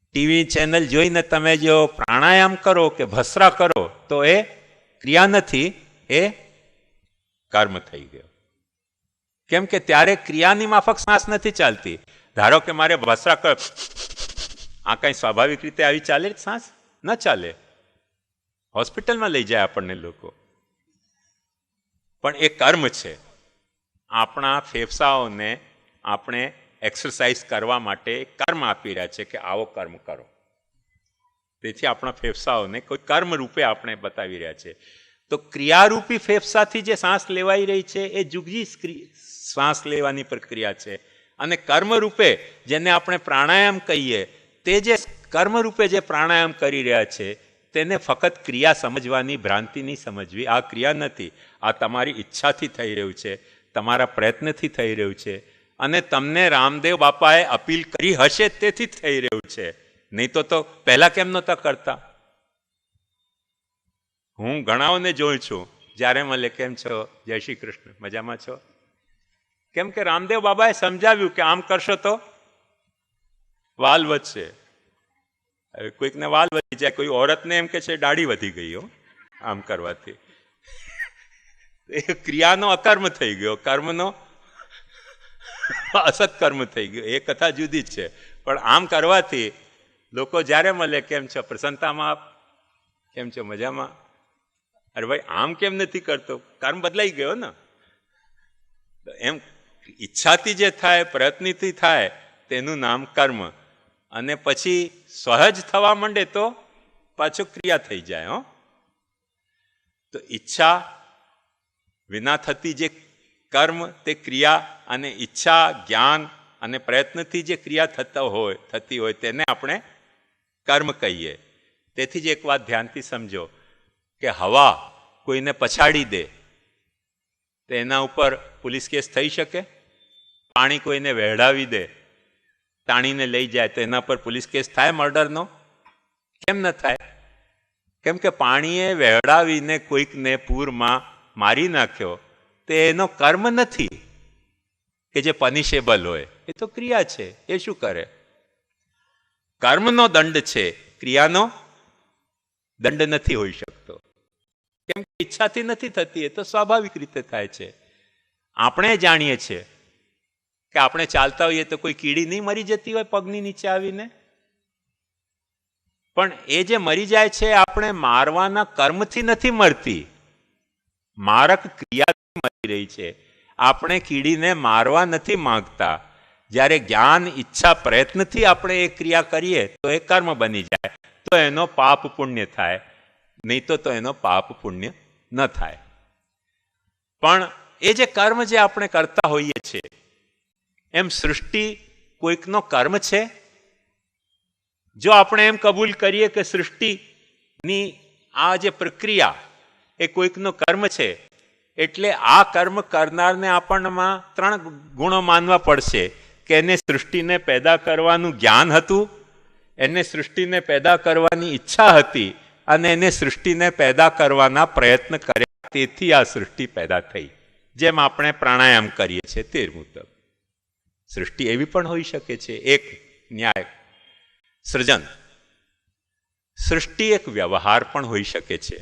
ટીવી ચેનલ જોઈને તમે જો પ્રાણાયામ કરો કે ભસ્રા કરો તો એ ક્રિયા નથી, એ કર્મ થઈ ગયો. કેમ કે ત્યારે ક્રિયાની માફક શ્વાસ નથી ચાલતી. ધારો કે મારે ભસ્રા કર, આ કઈ સ્વાભાવિક રીતે આવી ચાલે શ્વાસ? ન ચાલે. હોસ્પિટલમાં લઈ જાય આપણને લોકો. પણ એ કર્મ છે. આપણા ફેફસાઓને આપણે એક્સરસાઇઝ કરવા માટે કર્મ આપી રહ્યા છે કે આવો કર્મ કરો. તેથી આપણા ફેફસાઓને કોઈ કર્મ રૂપે આપણે બતાવી રહ્યા છે. તો ક્રિયારૂપી ફેફસાથી જે શ્વાસ લેવાઈ રહી છે એ જુગજી શ્વાસ લેવાની પ્રક્રિયા છે. અને કર્મરૂપે જેને આપણે પ્રાણાયામ કહીએ, તે જે કર્મરૂપે જે પ્રાણાયામ કરી રહ્યા છે તેને ફક્ત ક્રિયા સમજવાની ભ્રાંતિ નહીં સમજવી. આ ક્રિયા નથી, આ તમારી ઈચ્છાથી થઈ રહ્યું છે, તમારા પ્રયત્નથી થઈ રહ્યું છે. અને તમને રામદેવ બાપાએ અપીલ કરી હશે તેથી થઈ રહ્યું છે, નહીં તો પહેલા કેમ નહોતા કરતા? હું ઘણાઓને જોઉં છું, જ્યારે મળે કેમ છો, જય શ્રી કૃષ્ણ, મજામાં છો? કેમ કે રામદેવ બાબાએ સમજાવ્યું કે આમ કરશો તો વાલ વધશે. હવે કોઈકને વાલ વધી જાય, કોઈ ઓરતને એમ કે છે દાઢી વધી ગઈ આમ કરવાથી. એ ક્રિયાનો અકર્મ થઈ ગયો, કર્મનો અસત્કર્મ થઈ ગયો. એ કથા જુદી જ છે. પણ આમ કરવાથી લોકો જ્યારે મળે, કેમ છો, પ્રસન્નતામાં આપ, કેમ છો, મજામાં, અરે ભાઈ આમ કેમ નથી કરતો, કર્મ બદલાઈ ગયો ને. એમ ઈચ્છાથી જે થાય, પ્રયત્નથી થાય, તેનું નામ કર્મ. અને પછી સહજ થવા માંડે તો પાછું ક્રિયા થઈ જાય. તો ઈચ્છા વિના થતી જે કર્મ તે ક્રિયા, અને ઈચ્છા, જ્ઞાન અને પ્રયત્નથી જે ક્રિયા થતી હોય તેને આપણે કર્મ કહીએ. તેથી જ એક વાત ધ્યાનથી સમજો કે હવા કોઈને પછાડી દે તો એના ઉપર પોલીસ કેસ થઈ શકે? પાણી કોઈને વહેડાવી દે, તાણીને લઈ જાય તો એના પર પોલીસ કેસ થાય મર્ડરનો? કેમ ન થાય? કેમ કે પાણીએ વહેડાવીને કોઈકને પૂરમાં મારી નાખ્યો તે એનો કર્મ નથી કે જે પનિશેબલ હોય, એ તો ક્રિયા છે. એ શું કરે? કર્મનો દંડ છે, ક્રિયાનો દંડ નથી હોઈ શકતો. કેમ કે ઈચ્છાથી નથી થતી, એ તો સ્વાભાવિક રીતે થાય છે. આપણે જાણીએ છીએ કે આપણે ચાલતા હોઈએ તો કોઈ કીડી નહીં મરી જતી હોય પગની નીચે આવીને? પણ એ જે મરી જાય છે આપણે મારવાના કર્મથી નથી મરતી, મારક ક્રિયાથી મરી રહી છે. આપણે કીડીને મારવા નથી માંગતા. જ્યારે જ્ઞાન, ઈચ્છા, પ્રયત્નથી આપણે એ ક્રિયા કરીએ તો એ કર્મ બની જાય, તો એનો પાપ પુણ્ય થાય, નહીં તો એનો પાપ પુણ્ય ન થાય. પણ એ જે કર્મ જે આપણે કરતા હોઈએ છીએ, એમ સૃષ્ટિ કોઈકનો કર્મ છે? જો આપણે એમ કબૂલ કરીએ કે સૃષ્ટિની આ જે પ્રક્રિયા એ કોઈકનો કર્મ છે, એટલે આ કર્મ કરનારને આપણમાં 3 ગુણો માનવા પડશે કે એને સૃષ્ટિને પેદા કરવાનું જ્ઞાન હતું, એને સૃષ્ટિને પેદા કરવાની ઈચ્છા હતી, અને એને સૃષ્ટિને પેદા કરવાના પ્રયત્ન કર્યા, તેથી આ સૃષ્ટિ પેદા થઈ. જેમ આપણે પ્રાણાયામ કરીએ છીએ તે મુજબ સૃષ્ટિ એવી પણ હોઈ શકે છે. એક ન્યાય સૃજન, સૃષ્ટિ એક વ્યવહાર પણ હોઈ શકે છે.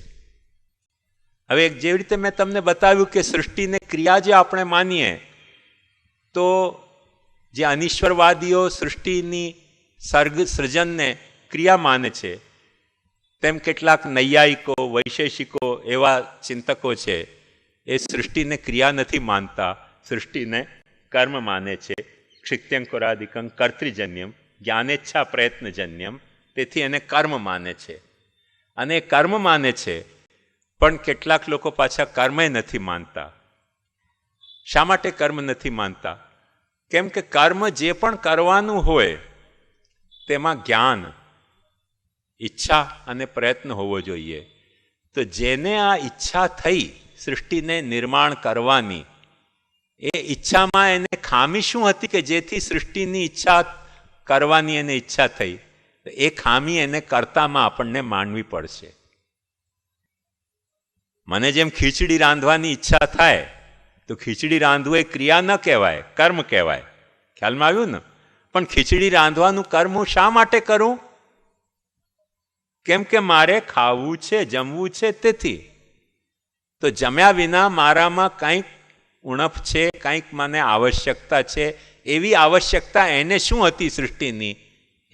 હવે જેવી રીતે મેં તમને બતાવ્યું કે સૃષ્ટિને ક્રિયા જે આપણે માનીએ, તો જે અનિશ્વરવાદીઓ સૃષ્ટિની સર્જનને ક્રિયા માને છે, તેમ કેટલાક નૈયાયિકો, વૈશેષિકો એવા ચિંતકો છે, એ સૃષ્ટિને ક્રિયા નથી માનતા, સૃષ્ટિને કર્મ માને છે. ક્ષિત્યંકુરાદિકં કર્તૃજન્યમ જ્ઞાનેચ્છા પ્રયત્નજન્યમ, તેથી એને કર્મ માને છે. અને એ કર્મ માને છે, પણ કેટલાક લોકો પાછા કર્મે નથી માનતા. શા માટે કર્મ નથી માનતા? કેમ કે કર્મ જે પણ કરવાનું હોય તેમાં જ્ઞાન, ઈચ્છા અને પ્રયત્ન હોવો જોઈએ. તો જેને આ ઈચ્છા થઈ સૃષ્ટિને નિર્માણ કરવાની, એ ઈચ્છામાં એને ખામી શું હતી કે જેથી સૃષ્ટિની ઈચ્છા કરવાની એને ઈચ્છા થઈ? એ ખામી એને કર્તામાં આપણને માનવી પડશે. મને જેમ ખીચડી રાંધવાની ઈચ્છા થાય તો ખીચડી રાંધવું એ ક્રિયા ન કહેવાય, કર્મ કહેવાય. ખ્યાલમાં આવ્યું ને? પણ ખીચડી રાંધવાનું કર્મ હું શા માટે કરું? કેમ કે મારે ખાવું છે, જમવું છે, તેથી. તો જમ્યા વિના મારામાં કંઈક ઉણપ છે, કંઈક મને આવશ્યકતા છે. એવી આવશ્યકતા એને શું હતી સૃષ્ટિની,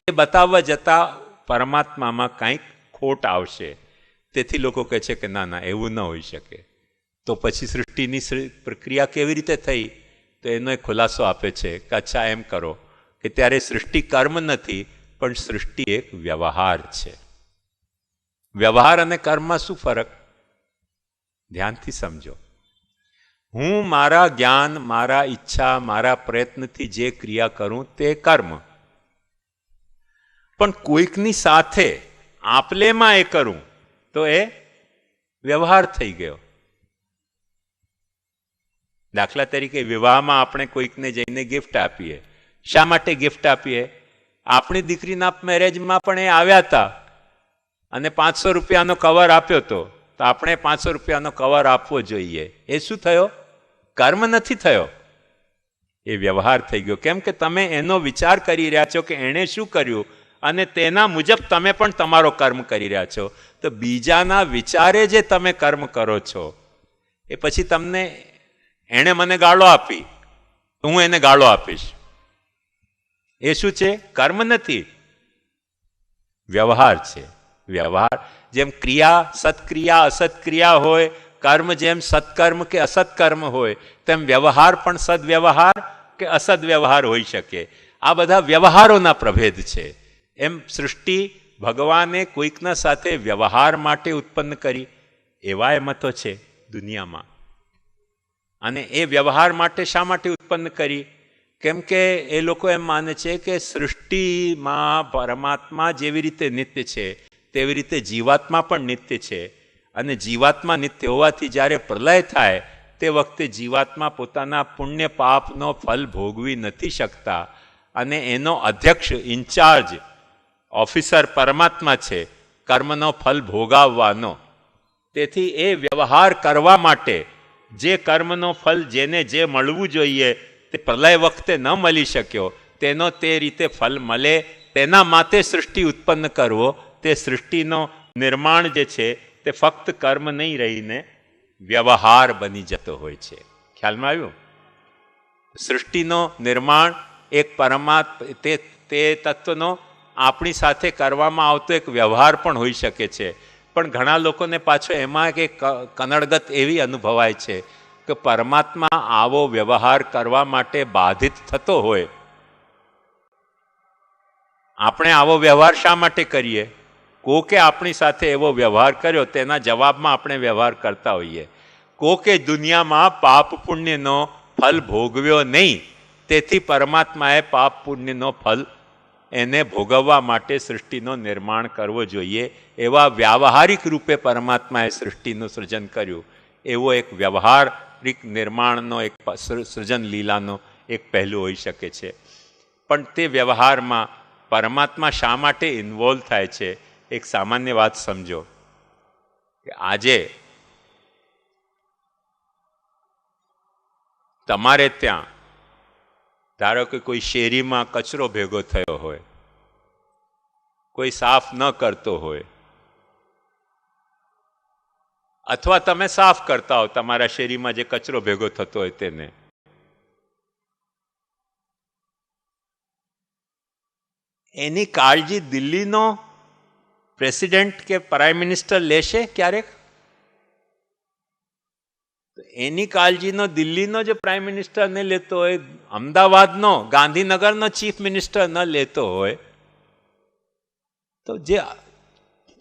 એ બતાવવા જતાં પરમાત્મામાં કંઈક ખોટ આવશે. તેથી લોકો કહે છે કે ના ના, એવું ન હોઈ શકે. તો પછી સૃષ્ટિની પ્રક્રિયા કેવી રીતે થઈ? તો એનો એક ખુલાસો આપે છે કે અચ્છા એમ કરો કે ત્યારે સૃષ્ટિ કર્મ નથી, પણ સૃષ્ટિ એક વ્યવહાર છે. વ્યવહાર અને કર્મમાં શું ફરક? ધ્યાનથી સમજો. હું મારા જ્ઞાન, મારા ઈચ્છા, મારા પ્રયત્નથી જે ક્રિયા કરું તે કર્મ, પણ કોઈકની સાથે આપલેમાં એ કરું તો એ વ્યવહાર થઈ ગયો. દાખલા તરીકે વિવાહમાં આપણે કોઈકને જઈને ગિફ્ટ આપીએ. શા માટે ગિફ્ટ આપીએ? આપણી દીકરીના મેરેજમાં પણ એ આવ્યા હતા અને 500 રૂપિયાનો કવર આપ્યો હતો, તો આપણે 500 રૂપિયાનો કવર આપવો જોઈએ. એ શું થયો? કર્મ નથી થયો, એ વ્યવહાર થઈ ગયો. કેમ કે તમે એનો વિચાર કરી રહ્યા છો કે એણે શું કર્યું, અને તેના મુજબ તમે પણ તમારો કર્મ કરી રહ્યા છો. તો બીજાના વિચારે જે તમે કર્મ કરો છો, એ પછી તમને એણે મને ગાળો આપી તો હું એને ગાળો આપીશ, એ શું છે? કર્મ નથી, વ્યવહાર છે. વ્યવહાર જેમ ક્રિયા સત્ક્રિયા અસત્ક્રિયા હોય, કર્મ જેમ સત્કર્મ કે અસત્કર્મ હોય, તેમ વ્યવહાર પણ સદવ્યવહાર કે અસદવ્યવહાર હોઈ શકે. આ બધા વ્યવહારોના પ્રભેદ છે. એમ સૃષ્ટિ ભગવાને કોઈકના સાથે વ્યવહાર માટે ઉત્પન્ન કરી, એવા મતો છે દુનિયામાં. અને એ વ્યવહાર માટે શા માટે ઉત્પન્ન કરી? કેમ કે એ લોકો એમ માને છે કે સૃષ્ટિમાં પરમાત્મા જેવી રીતે નિત્ય છે તેવી રીતે જીવાત્મા પણ નિત્ય છે. અને જીવાત્મા નિત્ય હોવાથી જ્યારે પ્રલય થાય તે વખતે જીવાત્મા પોતાના પુણ્ય પાપનો ફલ ભોગવી નથી શકતા, અને એનો અધ્યક્ષ ઇન્ચાર્જ ઓફિસર પરમાત્મા છે કર્મનો ફલ ભોગવવાનો. તેથી એ વ્યવહાર કરવા માટે જે કર્મનો ફલ જેને જે મળવું જોઈએ તે પ્રલય વખતે ન મળી શક્યો, તેનો તે રીતે ફલ મળે તેના માટે સૃષ્ટિ ઉત્પન્ન કરવો, તે સૃષ્ટિનો નિર્માણ જે છે તે ફક્ત કર્મ નહીં રહીને વ્યવહાર બની જતો હોય છે. ખ્યાલમાં આવ્યું? સૃષ્ટિનો નિર્માણ એક તે તત્વનો આપણી સાથે કરવામાં આવતો એક વ્યવહાર પણ હોઈ શકે છે. પણ ઘણા લોકોને પાછો એમાં એક કનડગત એવી અનુભવાય છે કે પરમાત્મા આવો વ્યવહાર કરવા માટે બાધિત થતો હોય, આપણે આવો વ્યવહાર શા માટે કરીએ? કોકે આપણી સાથે એવો વ્યવહાર કર્યો તેના જવાબમાં આપણે વ્યવહાર કરતા હોઈએ. કોકે દુનિયામાં પાપ પુણ્યનો ફલ ભોગવ્યો નહીં, તેથી પરમાત્માએ પાપ પુણ્યનો ફલ એને ભોગવવા માટે સૃષ્ટિનો નિર્માણ કરવો જોઈએ. એવા વ્યાવહારિક રૂપે પરમાત્માએ સૃષ્ટિનું સૃજન કર્યું. એવો એક વ્યવહારિક નિર્માણનો એક સૃજન લીલાનો એક પહેલું હોઈ શકે છે. પણ તે વ્યવહારમાં પરમાત્મા શા માટે ઇન્વોલ્વ થાય છે? એક સામાન્ય વાત સમજો કે આજે તમારે ત્યાં ધારો કે કોઈ શેરીમાં કચરો ભેગો થયો હોય, કોઈ સાફ ન કરતો હોય, અથવા તમે સાફ કરતા હો તમારા શેરીમાં જે કચરો ભેગો થતો હોય તેને, એની કાળજી દિલ્હીનો પ્રેસિડેન્ટ કે પ્રાઇમ મિનિસ્ટર લેશે ક્યારેક? એની કાળજીનો દિલ્હીનો જે પ્રાઇમ મિનિસ્ટર ન લેતો હોય, અમદાવાદનો ગાંધીનગરનો ચીફ મિનિસ્ટર ન લેતો હોય, તો જે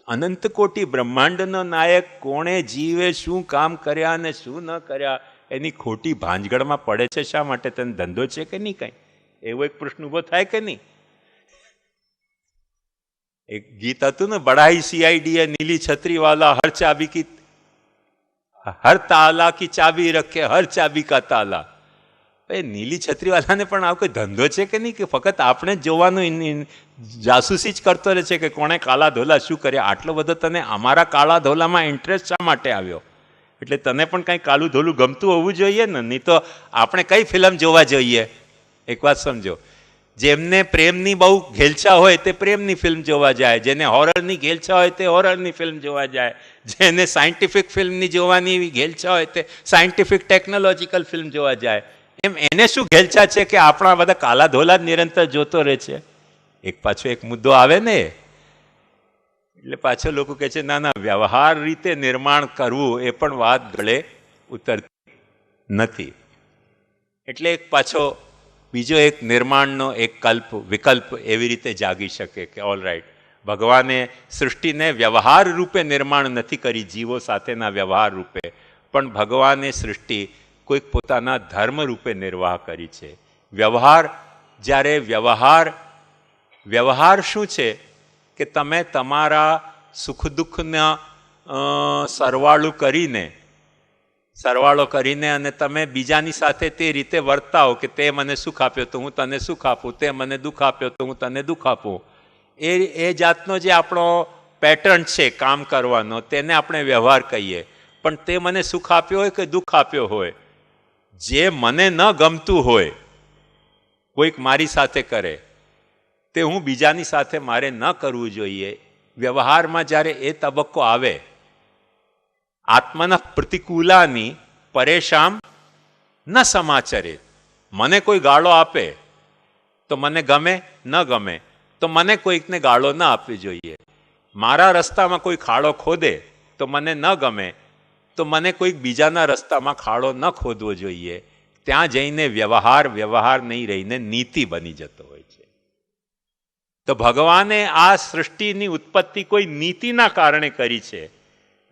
અનંત કોટી બ્રહ્માંડનો નાયક કોણે જીવે શું કામ કર્યા અને શું ન કર્યા એની ખોટી ભાંજગડમાં પડે છે શા માટે? તને ધંધો છે કે નહીં? કંઈ એવો એક પ્રશ્ન ઉભો થાય કે નહીં? એક ગીત હતું ને, બડાઈ સીઆઈડી है नीली छतरी वाला हर चाबी की हर ताला की चाबी रखे हर चाबी का ताला. એ નીલી છત્રી વાળાને પણ આવો કોઈ ધંધો છે કે નહીં? કે ફક્ત આપણે જ જોવાનું, જાસૂસી જ કરતો રહે છે કે કોણે કાળા ધોલા શું કર્યા? આટલો બધો તને અમારા કાળા ધોલામાં ઇન્ટરેસ્ટ શા માટે આવ્યો? એટલે તને પણ કંઈ કાળું ધોલું ગમતું હોવું જોઈએ ને, નહીં તો આપણે કઈ ફિલ્મ જોવા જોઈએ? એક વાત સમજો, જેમને પ્રેમની બહુ ઘેલછા હોય તે પ્રેમની ફિલ્મ જોવા જાય, જેને હોરરની ઘેલછા હોય તે હોરરની ફિલ્મ જોવા જાય, જેને સાયન્ટિફિક ફિલ્મની જોવાની એવી ઘેલછા હોય તે સાયન્ટિફિક ટેકનોલોજીકલ ફિલ્મ જોવા જાય. એમ એને શું ઘેલછા છે કે આપણા બધા કાલા ધોલા જ નિરંતર જોતો રહે છે? એક પાછો એક મુદ્દો આવે ને, એટલે પાછો લોકો કહે છે ના ના, વ્યવહાર રીતે નિર્માણ કરવું એ પણ વાત ગળે ઉતરતી નથી. એટલે એક પાછો બીજો એક નિર્માણનો એક વિકલ્પ એવી રીતે જાગી શકે કે ઓલ રાઈટ, ભગવાને સૃષ્ટિને વ્યવહાર રૂપે નિર્માણ નથી કરી, જીવો સાથેના વ્યવહાર રૂપે, પણ ભગવાને સૃષ્ટિ કોઈક પોતાના ધર્મ રૂપે નિર્વાહ કરી છે. વ્યવહાર, જ્યારે વ્યવહાર શું છે કે તમે તમારા સુખ દુઃખના સરવાળો કરીને અને તમે બીજાની સાથે તે રીતે વર્તાવો કે તે મને સુખ આપ્યો તો હું તને સુખ આપું, તે મને દુઃખ આપ્યો તો હું તને દુઃખ આપું. એ જાતનો જે આપણો પેટર્ન છે કામ કરવાનો, તેને આપણે વ્યવહાર કહીએ. પણ તે મને સુખ આપ્યો હોય કે દુઃખ આપ્યો હોય, જે મને ન ગમતું હોય કોઈક મારી સાથે કરે તે હું બીજાની સાથે મારે ન કરવું જોઈએ. વ્યવહારમાં જ્યારે એ તબક્કો આવે, આત્મના પ્રતિકૂલાની પરેશાન ન સમાચરે, મને કોઈ ગાળો આપે તો મને ગમે ન ગમે તો મને કોઈકને ગાળો ન આપવી જોઈએ. મારા રસ્તામાં કોઈ ખાડો ખોદે તો મને ન ગમે તો મને કોઈક બીજાના રસ્તામાં ખાડો ન ખોદવો જોઈએ. ત્યાં જઈને વ્યવહાર નહીં રહીને નીતિ બની જતો હોય છે. તો ભગવાને આ સૃષ્ટિની ઉત્પત્તિ કોઈ નીતિના કારણે કરી છે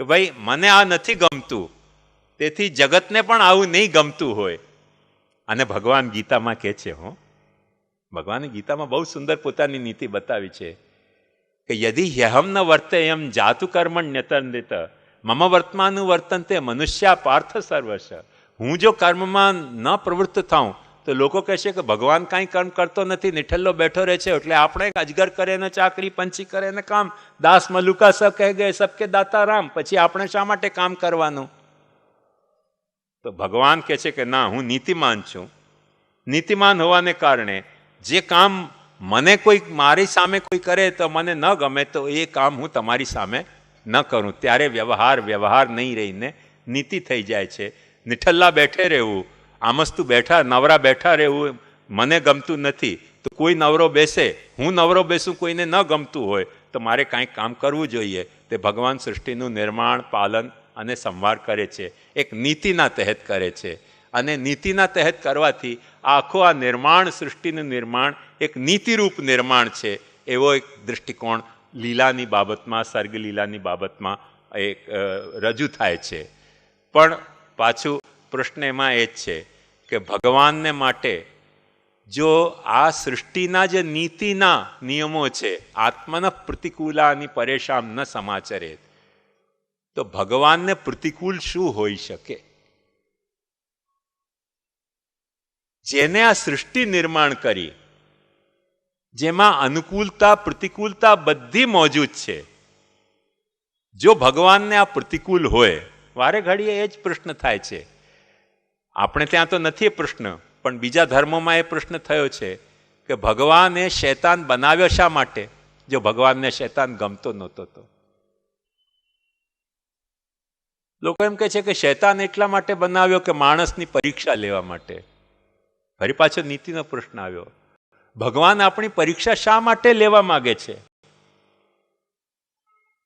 કે ભાઈ મને આ નથી ગમતું, તેથી જગતને પણ આવું નહીં ગમતું હોય. અને ભગવાન ગીતામાં કહે છે, ભગવાને ગીતામાં બહુ સુંદર પોતાની નીતિ બતાવી છે કે યદિ હ્યહમ ન વર્તેયમ જાતુ કર્મણ્યતન્દિત મમ વર્તમાનું વર્તનતે મનુષ્યા પાર્થ સર્વશ. હું જો કર્મમાં ન પ્રવૃત્ત થાઉં તો લોકો કહેશે કે ભગવાન કાંઈ કર્મ કરતો નથી, નિઠલ્લો બેઠો રહે છે, એટલે આપણે અજગર કરે ને ચાકરી, પંછી કરે ને કામ, દાસ મલુકા સ કહે ગયે સબકે દાતા રામ, પછી આપણે શા માટે કામ કરવાનું? તો ભગવાન કહે છે કે ના, હું નીતિમાન છું. નીતિમાન હોવાને કારણે જે કામ મને કોઈ મારી સામે કોઈ કરે તો મને ન ગમે તો એ કામ હું તમારી સામે ન કરું. ત્યારે વ્યવહાર નહીં રહીને નીતિ થઈ જાય છે. નિઠલ્લા બેઠે રહેવું, આમસ્તું નવરા બેઠા રહેવું મને ગમતું નથી તો કોઈ નવરો બેસે, હું નવરો બેસું કોઈને ન ગમતું હોય તો મારે કાંઈક કામ કરવું જોઈએ. તે ભગવાન સૃષ્ટિનું નિર્માણ, પાલન અને સંભાળ કરે છે, એક નીતિના તહેત કરે છે. અને નીતિના તહેત કરવાથી આખું આ નિર્માણ, સૃષ્ટિનું નિર્માણ એક નીતિરૂપ નિર્માણ છે, એવો એક દૃષ્ટિકોણ લીલાની બાબતમાં, સર્ગ લીલાની બાબતમાં એક રજૂ થાય છે. પણ પાછું પ્રશ્ન એમાં એ જ છે કે ભગવાનને માટે જો આ સૃષ્ટિના જે નીતિના નિયમો છે, આત્મન પ્રતિકૂલાની પરેશાન ન સમાચરે, તો ભગવાનને પ્રતિકૂળ શું હોઈ શકે? જેને આ સૃષ્ટિ નિર્માણ કરી, જેમાં અનુકૂળતા પ્રતિકૂળતા બધી મોજૂદ છે, જો ભગવાનને આ પ્રતિકૂળ હોય, વારે ઘડીએ એ જ પ્રશ્ન થાય છે. આપણે ત્યાં તો નથી એ પ્રશ્ન, પણ બીજા ધર્મોમાં એ પ્રશ્ન થયો છે કે ભગવાને શૈતાન બનાવ્યો શા માટે, જો ભગવાનને શૈતાન ગમતો નહોતો તો? લોકો એમ કહે છે કે શૈતાન એટલા માટે બનાવ્યો કે માણસની પરીક્ષા લેવા માટે. ફરી પાછો નીતિનો પ્રશ્ન આવ્યો, ભગવાન આપણી પરીક્ષા શા માટે લેવા માંગે છે?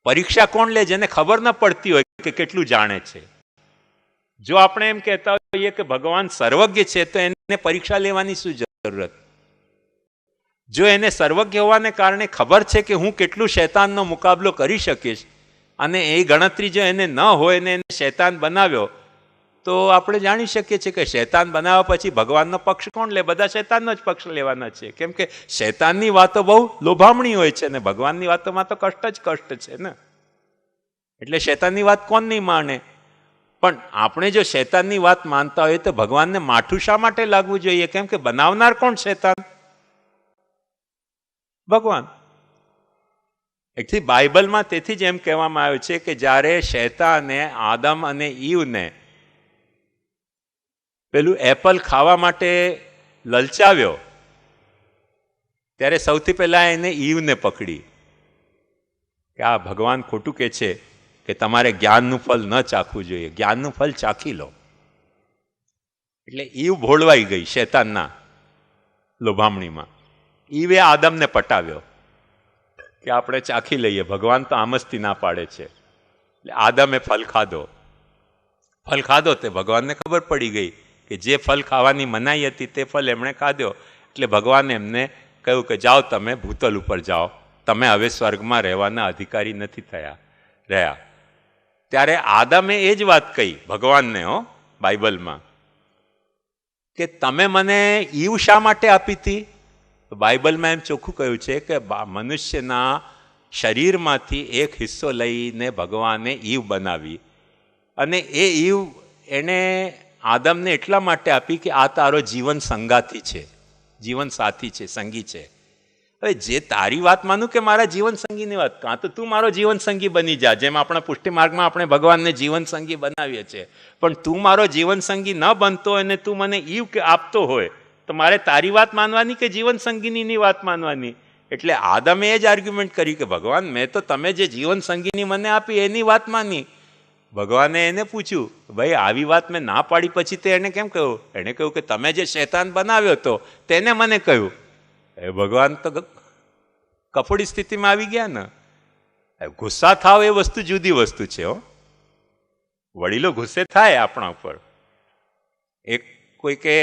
પરીક્ષા કોણ લે? જેને ખબર ન પડતી હોય કે કેટલું જાણે છે. જો આપણે એમ કહેતા હોઈએ કે ભગવાન સર્વજ્ઞ છે તો એને પરીક્ષા લેવાની શું જરૂરત? જો એને સર્વજ્ઞ હોવાને કારણે ખબર છે કે હું કેટલું શૈતાનનો મુકાબલો કરી શકીશ, અને એ ગણતરી જો એને ન હોય ને એને શૈતાન બનાવ્યો, તો આપણે જાણી શકીએ છીએ કે શૈતાન બનાવ્યા પછી ભગવાનનો પક્ષ કોણ લે? બધા શૈતાનનો જ પક્ષ લેવાના છે. કેમ કે શૈતાનની વાતો બહુ લોભામણી હોય છે ને ભગવાનની વાતોમાં તો કષ્ટ જ કષ્ટ છે ને. એટલે શૈતાનની વાત કોણ નહીં માને? પણ આપણે જો શૈતાનની વાત માનતા હોય તો ભગવાનને માઠું શા માટે લાગવું જોઈએ? કેમ કે બનાવનાર કોણ? શૈતાન, ભગવાન. એકથી બાઇબલમાં તેથી જ એમ કહેવામાં આવ્યું છે કે જ્યારે શૈતાને આદમ અને ઈવને પેલું એપલ ખાવા માટે લલચાવ્યો, ત્યારે સૌથી પહેલા એને ઈવને પકડી કે આ ભગવાન ખોટું કહે છે કે તમારે જ્ઞાનનું ફળ ન ચાખવું જોઈએ, જ્ઞાનનું ફળ ચાખી લો. એટલે ઈવ ભોળવાઈ ગઈ શૈતાનના લોભામણીમાં. ઈવે આદમને પટાવ્યો કે આપણે ચાખી લઈએ, ભગવાન તો આમસ્તી ના પાડે છે. એટલે આદમે ફળ ખાધો તે ભગવાનને ખબર પડી ગઈ કે જે ફળ ખાવાની મનાઈ હતી તે ફળ એમણે ખાધો. એટલે ભગવાને એમને કહ્યું કે જાઓ, તમે ભૂતલ ઉપર જાઓ, તમે હવે સ્વર્ગમાં રહેવાના અધિકારી નથી રહ્યા. ત્યારે આદમે એ જ વાત કહી ભગવાનને, બાઇબલમાં, કે તમે મને ઈવ શા માટે આપી હતી? તો બાઇબલમાં એમ ચોખ્ખું કહ્યું છે કે મનુષ્યના શરીરમાંથી એક હિસ્સો લઈને ભગવાને ઈવ બનાવી, અને એ ઈવ એને આદમને એટલા માટે આપી કે આ તારો જીવન સંગાથી છે, જીવન સાથી છે, સંગી છે. હવે જે તારી વાત માનું કે મારા જીવન સંગીની વાત, કાં તો તું મારો જીવન સંગી બની જા, જેમ આપણા પુષ્ટિ માર્ગમાં આપણે ભગવાનને જીવન સંગી બનાવીએ છીએ. પણ તું મારો જીવન સંગી ન બનતો હોય અને તું મને ઈવ કે આપતો હોય તો મારે તારી વાત માનવાની કે જીવન સંગીની વાત માનવાની? એટલે આદમે એ જ આર્ગ્યુમેન્ટ કરી કે ભગવાન, મેં તો તમે જે જીવન સંગીની મને આપી એની વાત માની. ભગવાને એને પૂછ્યું, ભાઈ આવી વાત મેં ના પાડી પછી તે એને કેમ કહ્યું? એને કહ્યું કે તમે જે શૈતાન બનાવ્યો હતો તેને મને કહ્યું. એ ભગવાન તો કફોડી સ્થિતિમાં આવી ગયા ને. ગુસ્સા થાવ એ વસ્તુ જુદી વસ્તુ છે. હો, વડીલો ગુસ્સે થાય આપણા ઉપર. એક કોઈકે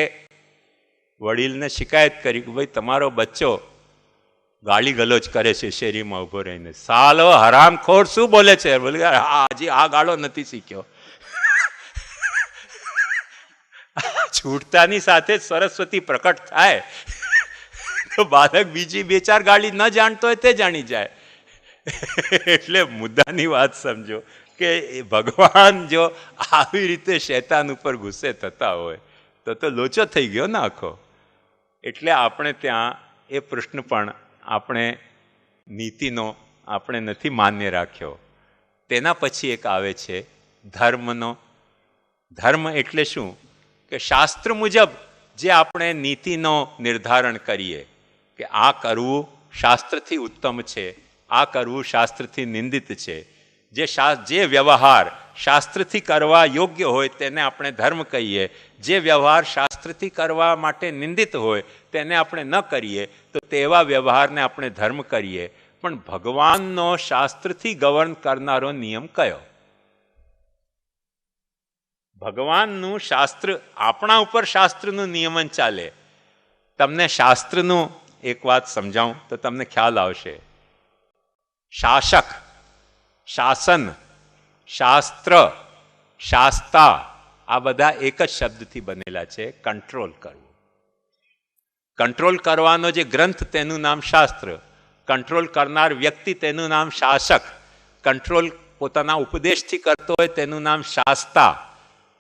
વડીલને શિકાયત કરી કે ભાઈ તમારો બચ્ચો ગાળી ગલોચ કરે છે શેરીમાં ઉભો રહીને. સાલો હરામખોર શું બોલે છે? બોલે હજી આ ગાળો નથી શીખ્યો. છૂટતાની સાથે સરસ્વતી પ્રકટ થાય તો બાળક બીજી બે ચાર ગાળી ન જાણતો હોય તે જાણી જાય. એટલે મુદ્દાની વાત સમજો કે ભગવાન જો આવી રીતે શૈતાન ઉપર ગુસ્સે થતા હોય તો લોચો થઈ ગયો ને આખો. એટલે આપણે ત્યાં એ પ્રશ્ન પણ આપણે નીતિનો આપણે નથી માન્ય રાખ્યો. તેના પછી એક આવે છે ધર્મનો. ધર્મ એટલે શું? કે શાસ્ત્ર મુજબ જે આપણે નીતિનો નિર્ધારણ કરીએ કે આ કરવું શાસ્ત્રથી ઉત્તમ છે, આ કરવું શાસ્ત્રથી નિંદિત છે. જે વ્યવહાર શાસ્ત્રથી કરવા યોગ્ય હોય તેને આપણે ધર્મ કહીએ. જે વ્યવહાર શાસ્ત્રથી કરવા માટે નિંદિત હોય તેને આપણે ન કરીએ તો તેવા વ્યવહારને આપણે ધર્મ કરીએ. પણ ભગવાનનો શાસ્ત્રથી ગવર્ન કરનારો નિયમ કયો? ભગવાનનું શાસ્ત્ર, આપણા ઉપર શાસ્ત્રનું નિયમન ચાલે. તમને શાસ્ત્રનું એક વાત સમજાવું તો તમને ખ્યાલ આવશે. શાસક, શાસન, શાસ્ત્ર, શાસ્તા આ બધા એક જ શબ્દથી બનેલા છે. કંટ્રોલ કરવું. કંટ્રોલ કરવાનો જે ગ્રંથ તેનું નામ શાસ્ત્ર. કંટ્રોલ કરનાર વ્યક્તિ તેનું નામ શાસક. કંટ્રોલ પોતાના ઉપદેશથી કરતો હોય તેનું નામ શાસ્તા.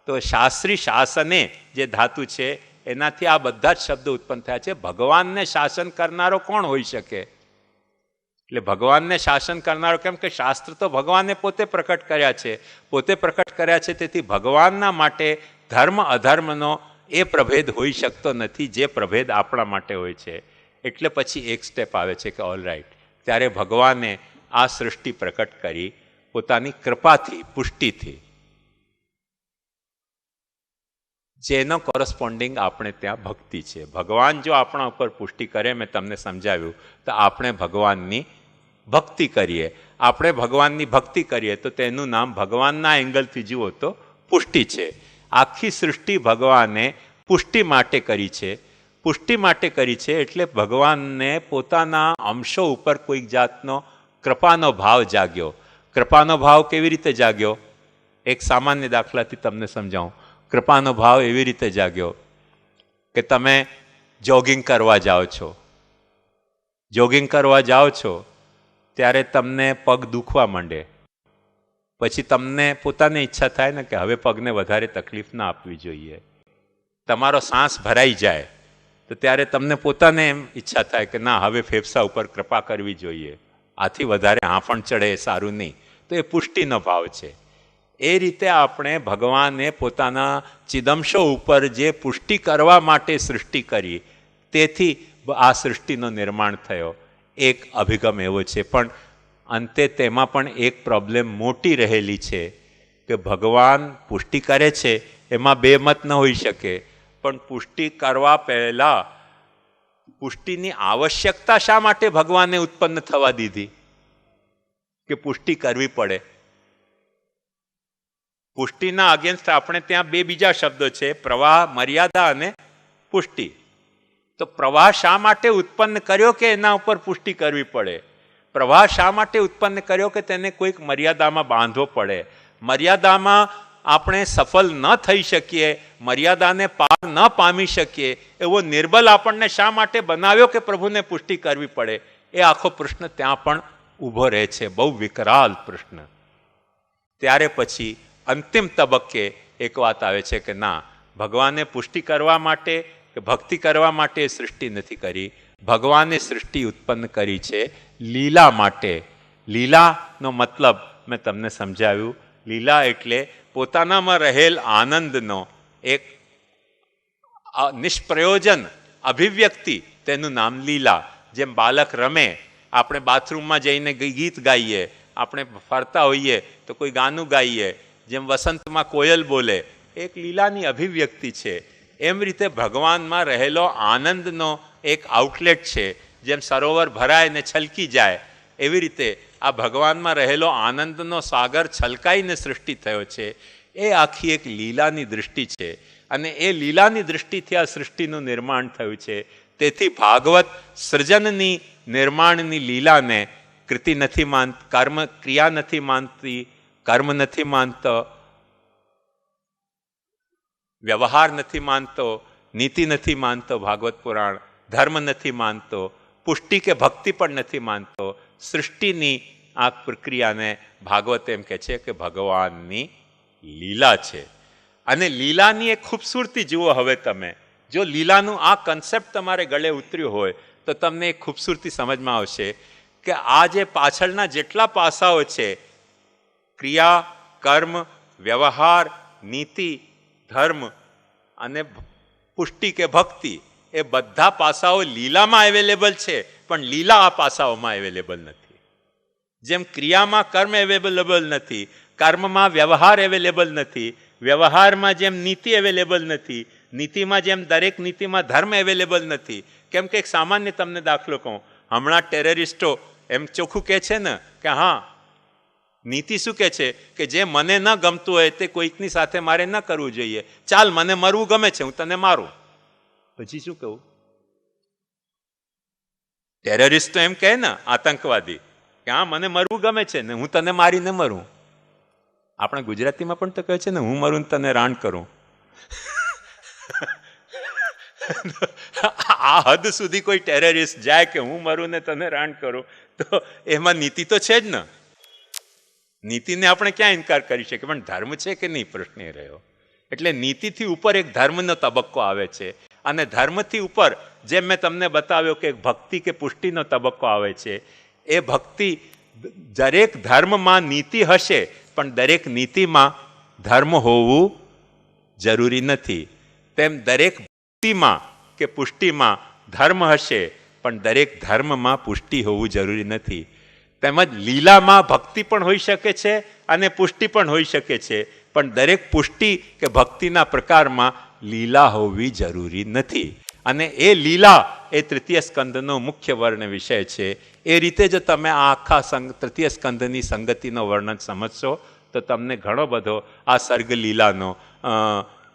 તો શાસ્ત્રી શાસને જે ધાતુ છે એનાથી આ બધા જ શબ્દો ઉત્પન્ન થયા છે. ભગવાનને શાસન કરનારો કોણ હોઈ શકે? એટલે ભગવાનને શાસન કરનારો કેમ કે શાસ્ત્ર તો ભગવાને પોતે પ્રકટ કર્યા છે. પોતે પ્રકટ કર્યા છે તેથી ભગવાનના માટે ધર્મ અધર્મનો એ પ્રભેદ હોઈ શકતો નથી જે પ્રભેદ આપણા માટે હોય છે. એટલે પછી એક સ્ટેપ આવે છે કે ઓલ રાઈટ, ત્યારે ભગવાને આ સૃષ્ટિ પ્રકટ કરી પોતાની કૃપાથી, પુષ્ટિથી, જેનો કોરસ્પોન્ડિંગ આપણે ત્યાં ભક્તિ છે. ભગવાન જો આપણા ઉપર પુષ્ટિ કરે, મેં તમને સમજાવ્યું, તો આપણે ભગવાનની ભક્તિ કરીએ. આપણે ભગવાનની ભક્તિ કરીએ તો તેનું નામ ભગવાનના એંગલથી જુઓ તો પુષ્ટિ છે. આખી સૃષ્ટિ ભગવાને પુષ્ટિ માટે કરી છે. પુષ્ટિ માટે કરી છે એટલે ભગવાનને પોતાના અંશો ઉપર કોઈક જાતનો કૃપાનો ભાવ જાગ્યો. કૃપાનો ભાવ કેવી રીતે જાગ્યો? એક સામાન્ય દાખલાથી તમને સમજાવું. કૃપાનો ભાવ એવી રીતે જાગ્યો કે તમે જોગિંગ કરવા જાઓ છો. જોગિંગ કરવા જાઓ છો ત્યારે તમને પગ દુખવા માંડે. પછી તમને પોતાને ઈચ્છા થાય ને કે હવે પગને વધારે તકલીફ ના આપવી જોઈએ. તમારો શ્વાસ ભરાઈ જાય તો ત્યારે તમને પોતાને એમ ઈચ્છા થાય કે ના, હવે ફેફસા ઉપર કૃપા કરવી જોઈએ, આથી વધારે હાંફણ ચડે એ સારું નહીં. તો એ પુષ્ટિનો ભાવ છે. એ રીતે આપણે ભગવાને પોતાના ચિદંશો ઉપર જે પુષ્ટિ કરવા માટે સૃષ્ટિ કરી, તેથી આ સૃષ્ટિનો નિર્માણ થયો. એક અભિગમ એવો છે. પણ અંતે તેમાં પણ એક પ્રોબ્લેમ મોટી રહેલી છે કે ભગવાન પુષ્ટિ કરે છે એમાં બે મત ન હોઈ શકે. પણ પુષ્ટિ કરવા પહેલા પુષ્ટિની આવશ્યકતા શા માટે ભગવાને ઉત્પન્ન થવા દીધી કે પુષ્ટિ કરવી પડે? પુષ્ટિના અગેન્સ્ટ આપણે ત્યાં બે બીજા શબ્દો છે, પ્રવાહ, મર્યાદા અને પુષ્ટિ. તો પ્રવાહ શા માટે ઉત્પન્ન કર્યો કે એના ઉપર પુષ્ટિ કરવી પડે? પ્રવાહ શા માટે ઉત્પન્ન કર્યો કે તેને કોઈક મર્યાદામાં બાંધવો પડે? મર્યાદામાં આપણે સફળ ન થઈ શકીએ, મર્યાદાને પાર ન પામી શકીએ એવો નિર્બલ આપણને શા માટે બનાવ્યો કે પ્રભુને પુષ્ટિ કરવી પડે? એ આખો પ્રશ્ન ત્યાં પણ ઊભો રહે છે, બહુ વિકરાલ પ્રશ્ન. ત્યારે પછી અંતિમ તબક્કે એક વાત આવે છે કે ના, ભગવાને પુષ્ટિ કરવા માટે કે ભક્તિ કરવા માટે સૃષ્ટિ નથી કરી. ભગવાને સૃષ્ટિ ઉત્પન્ન કરી છે લીલા માટે. લીલાનો મતલબ મેં તમને સમજાવ્યું. લીલા એટલે પોતાનામાં રહેલ આનંદનો એક નિષ્પ્રયોજન અભિવ્યક્તિ, તેનું નામ લીલા. જેમ બાળક રમે, આપણે બાથરૂમમાં જઈને ગીત ગાઈએ, આપણે ફરતા હોઈએ તો કોઈ ગાનું ગાઈએ, જેમ વસંતમાં કોયલ બોલે, એક લીલાની અભિવ્યક્તિ છે. એમ રીતે ભગવાનમાં રહેલો આનંદનો એક આઉટલેટ છે. જેમ સરોવર ભરાય ને છલકી જાય એવી રીતે આ ભગવાનમાં રહેલો આનંદનો સાગર છલકાઈને સૃષ્ટિ થયો છે. એ આખી એક લીલાની દૃષ્ટિ છે અને એ લીલાની દૃષ્ટિથી આ સૃષ્ટિનું નિર્માણ થયું છે. તેથી ભાગવત સર્જનની નિર્માણની લીલાને કૃતિ નથી માનત, કર્મ ક્રિયા નથી માનતી, કર્મ નથી માનતો, વ્યવહાર નથી માનતો, નીતિ નથી માનતો, ભાગવત પુરાણ ધર્મ નથી માનતો, પુષ્ટિ કે ભક્તિ પણ નથી માનતો. સૃષ્ટિની આ પ્રક્રિયાને ભાગવત એમ કહે છે કે ભગવાનની લીલા છે. અને લીલાની એક ખૂબસૂરતી જુઓ. હવે તમે જો લીલાનું આ કન્સેપ્ટ તમારે ગળે ઉતર્યું હોય તો તમને એક ખૂબસૂરતી સમજમાં આવશે કે આ જે પાછળના જેટલા પાસાઓ છે, ક્રિયા, કર્મ, વ્યવહાર, નીતિ, ધર્મ અને પુષ્ટિ કે ભક્તિ, એ બધા પાસાઓ લીલામાં અવેલેબલ છે, પણ લીલા આ પાસાઓમાં અવેલેબલ નથી. જેમ ક્રિયામાં કર્મ અવેલેબલ નથી, કર્મમાં વ્યવહાર અવેલેબલ નથી, વ્યવહારમાં જેમ નીતિ અવેલેબલ નથી, નીતિમાં જેમ દરેક નીતિમાં ધર્મ અવેલેબલ નથી. કેમ કે એક સામાન્ય તમને દાખલો કહું, હમણાં ટેરરિસ્ટો એમ ચોખ્ખું કહે છે ને કે હા, નીતિ શું કહે છે કે જે મને ન ગમતું હોય તે કોઈકની સાથે મારે ન કરવું જોઈએ. ચાલ, મને મરવું ગમે છે, હું તને મારું. પછી શું કહું? ટેરરિસ્ટ તો એમ કહે ને, આતંકવાદી, કે હા મને મરવું ગમે છે ને હું તને મારીને મરું. આપણે ગુજરાતીમાં પણ તો કહે છે ને, હું મરું તને રાણ કરું. આ હદ સુધી કોઈ ટેરરિસ્ટ જાય કે હું મરું ને તને રાણ કરું, તો એમાં નીતિ તો છે જ ને. નીતિને આપણે ક્યાં ઇનકાર કરી શકીએ? પણ ધર્મ છે કે નહીં, પ્રશ્ન એ રહ્યો. એટલે નીતિથી ઉપર એક ધર્મનો તબક્કો આવે છે, અને ધર્મથી ઉપર જેમ મેં તમને બતાવ્યો કે ભક્તિ કે પુષ્ટિનો તબક્કો આવે છે. એ ભક્તિ, દરેક ધર્મમાં નીતિ હશે પણ દરેક નીતિમાં ધર્મ હોવું જરૂરી નથી. તેમ દરેક ભક્તિમાં કે પુષ્ટિમાં ધર્મ હશે પણ દરેક ધર્મમાં પુષ્ટિ હોવું જરૂરી નથી. તેમજ લીલામાં ભક્તિ પણ હોઈ શકે છે અને પુષ્ટિ પણ હોઈ શકે છે, પણ દરેક પુષ્ટિ કે ભક્તિના પ્રકારમાં લીલા હોવી જરૂરી નથી. અને એ લીલા એ તૃતીય સ્કંદનો મુખ્ય વર્ણ વિષય છે. એ રીતે જો તમે આ આખા તૃતીય સ્કંદની સંગતિનો વર્ણન સમજશો તો તમને ઘણો બધો આ સર્ગ લીલાનો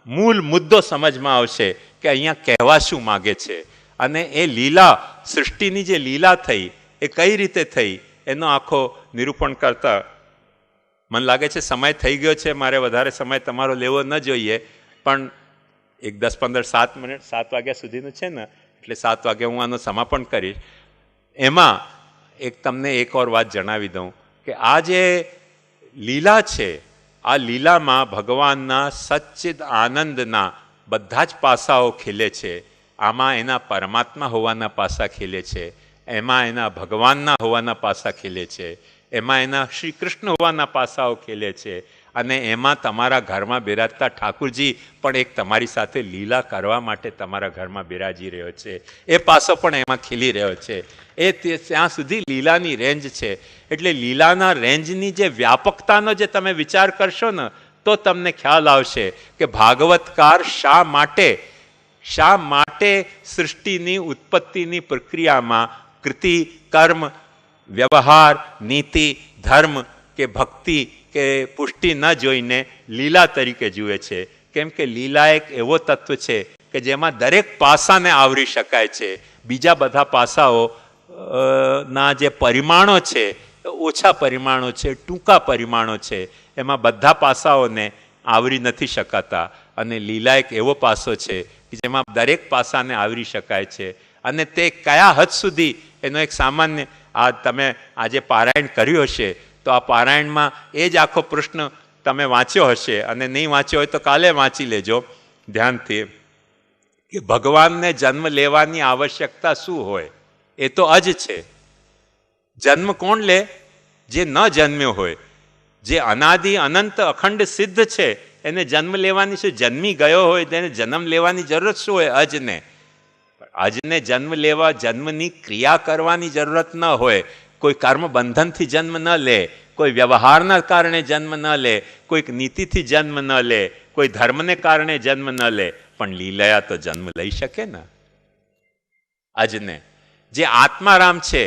મૂળ મુદ્દો સમજમાં આવશે કે અહીંયા કહેવા શું માગે છે. અને એ લીલા, સૃષ્ટિની જે લીલા થઈ એ કઈ રીતે થઈ એનો આખો નિરૂપણ કરતા મને લાગે છે સમય થઈ ગયો છે. મારે વધારે સમય તમારો લેવો ન જોઈએ, પણ એક 10-15 મિનિટ 7 વાગ્યા સુધીનું છે ને, એટલે 7 વાગે હું આનું સમાપન કરીશ. એમાં એક તમને એક ઓર વાત જણાવી દઉં કે આ જે લીલા છે, આ લીલામાં ભગવાનના સચ્ચિદ આનંદના બધા જ પાસાઓ ખીલે છે. આમાં એના પરમાત્મા હોવાના પાસા ખીલે છે, એમાં એના ભગવાનના હોવાના પાસા ખીલે છે, એમાં એના શ્રી કૃષ્ણ હોવાના પાસાઓ ખીલે છે, અને એમાં તમારા ઘરમાં બિરાજતા ઠાકુરજી પણ એક તમારી સાથે લીલા કરવા માટે તમારા ઘરમાં બિરાજી રહ્યો છે. એ પાસો પણ એમાં ખીલી રહ્યો છે. ત્યાં સુધી લીલાની રેન્જ છે. એટલે લીલાના રેન્જની જે વ્યાપકતાનો જે તમે વિચાર કરશો ને તો તમને ખ્યાલ આવશે કે ભાગવતકાર શા માટે સૃષ્ટિની ઉત્પત્તિની પ્રક્રિયામાં કૃતિ, કર્મ, વ્યવહાર, નીતિ, ધર્મ કે ભક્તિ કે પુષ્ટિ ન જોઈને લીલા તરીકે જુએ છે. કેમ કે લીલા એક એવો તત્વ છે કે જેમાં દરેક પાસાને આવરી શકાય છે. બીજા બધા પાસાઓ ના જે પરિમાણો છે, ઓછા પરિમાણો છે, ટૂંકા પરિમાણો છે, એમાં બધા પાસાઓને આવરી નથી શકાતા. અને લીલા એક એવો પાસો છે કે જેમાં દરેક પાસાને આવરી શકાય છે. અને તે કયા હદ સુધી, એનો એક સામાન્ય, આ તમે આજે પારાયણ કર્યું હશે તો આ પારાયણમાં એ જ આખો પ્રશ્ન તમે વાંચ્યો હશે, અને નહીં વાંચ્યો હોય તો કાલે વાંચી લેજો ધ્યાનથી, કે ભગવાનને જન્મ લેવાની આવશ્યકતા શું હોય? એ તો અજ છે. જન્મ કોણ લે? જે ન જન્મ્યો હોય, જે અનાદિ અનંત અખંડ સિદ્ધ છે, એને જન્મ લેવાની શું? જન્મી ગયો હોય તેને જન્મ લેવાની જરૂરત શું હોય? અજને. અજને જન્મ લેવા, જન્મની ક્રિયા કરવાની જરૂરત ન હોય. કોઈ કર્મ બંધનથી જન્મ ન લે, કોઈ વ્યવહારના કારણે જન્મ ન લે, કોઈક નીતિથી જન્મ ન લે, કોઈ ધર્મને કારણે જન્મ ન લે, પણ લીલયા તો જન્મ લઈ શકે ને. અજને. જે આત્મારામ છે,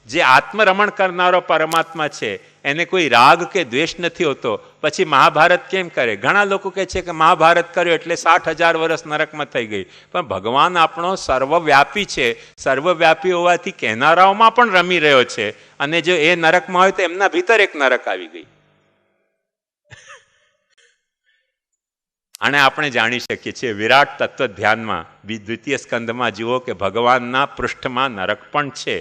જે આત્મરમણ કરનારો પરમાત્મા છે, એને કોઈ રાગ કે દ્વેષ નથી હોતો. પછી મહાભારત કેમ કરે? ઘણા લોકો કહે છે કે મહાભારત કર્યો એટલે 60,000 વર્ષ નરકમાં થઈ ગઈ. પણ ભગવાન આપણો સર્વવ્યાપી છે. સર્વવ્યાપી હોવાથી કહેનારાઓમાં પણ રમી રહ્યો છે. અને જો એ નરકમાં હોય તો એમના ભીતર એક નરક આવી ગઈ. અને આપણે જાણી શકીએ છીએ વિરાટ તત્વ ધ્યાનમાં દ્વિતીય સ્કંદમાં જુઓ કે ભગવાનના પૃષ્ઠમાં નરક પણ છે.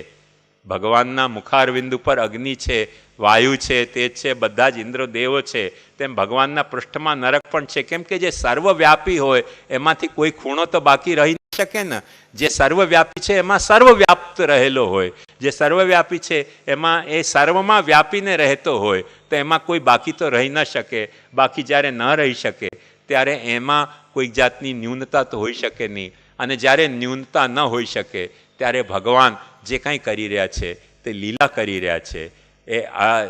ભગવાનના મુખારવિંદ ઉપર અગ્નિ છે, વાયુ છે, તેજ છે, બધા જ ઇન્દ્રદેવો છે. તેમ ભગવાનના પૃષ્ઠમાં નરક પણ છે. કેમ કે જે સર્વવ્યાપી હોય એમાંથી કોઈ ખૂણો તો બાકી રહી ન શકે ને. જે સર્વવ્યાપી છે એમાં સર્વવ્યાપ્ત રહેલો હોય. જે સર્વવ્યાપી છે એમાં એ સર્વમાં વ્યાપીને રહેતો હોય તો એમાં કોઈ બાકી તો રહી ન શકે. બાકી જ્યારે ન રહી શકે ત્યારે એમાં કોઈક જાતની ન્યૂનતા તો હોઈ શકે નહીં. અને જ્યારે ન્યૂનતા ન હોઈ શકે ત્યારે ભગવાન જે કાંઈ કરી રહ્યા છે તે લીલા કરી રહ્યા છે. એ આ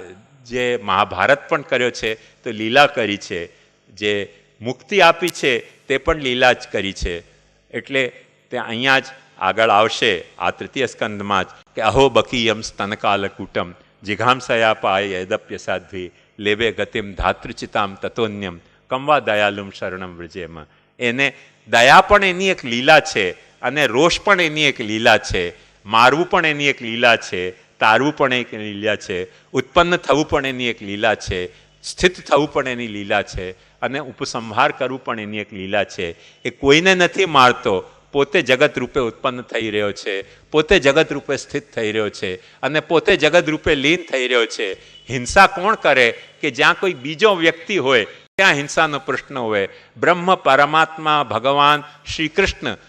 જે મહાભારત પણ કર્યો છે તો લીલા કરી છે. જે મુક્તિ આપી છે તે પણ લીલા જ કરી છે. એટલે તે અહીંયા જ આગળ આવશે આ તૃતીય સ્કંદમાં જ કે અહો બકીયમ સ્તનકાલકૂટમ જિઘાંસયા પાય યદપ્ય સાધ્વી લેવે ગતિમ ધાતૃચિતામ તતોન્યમ કંવા દયાલુમ શરણમ વ્રજેમ. એને દયા પણ એની એક લીલા છે અને રોષ પણ એની એક લીલા છે. મારવું પણ એની એક લીલા છે, તારવું પણ એક લીલા છે, ઉત્પન્ન થવું પણ એની એક લીલા છે, સ્થિત થવું પણ એની લીલા છે, અને ઉપસંહાર કરવું પણ એની એક લીલા છે. એ કોઈને નથી મારતો, પોતે જગત રૂપે ઉત્પન્ન થઈ રહ્યો છે, પોતે જગત રૂપે સ્થિત થઈ રહ્યો છે અને પોતે જગત રૂપે લીન થઈ રહ્યો છે. હિંસા કોણ કરે? કે જ્યાં કોઈ બીજો વ્યક્તિ હોય ત્યાં હિંસાનો પ્રશ્ન હોય. બ્રહ્મ, પરમાત્મા, ભગવાન, શ્રી કૃષ્ણ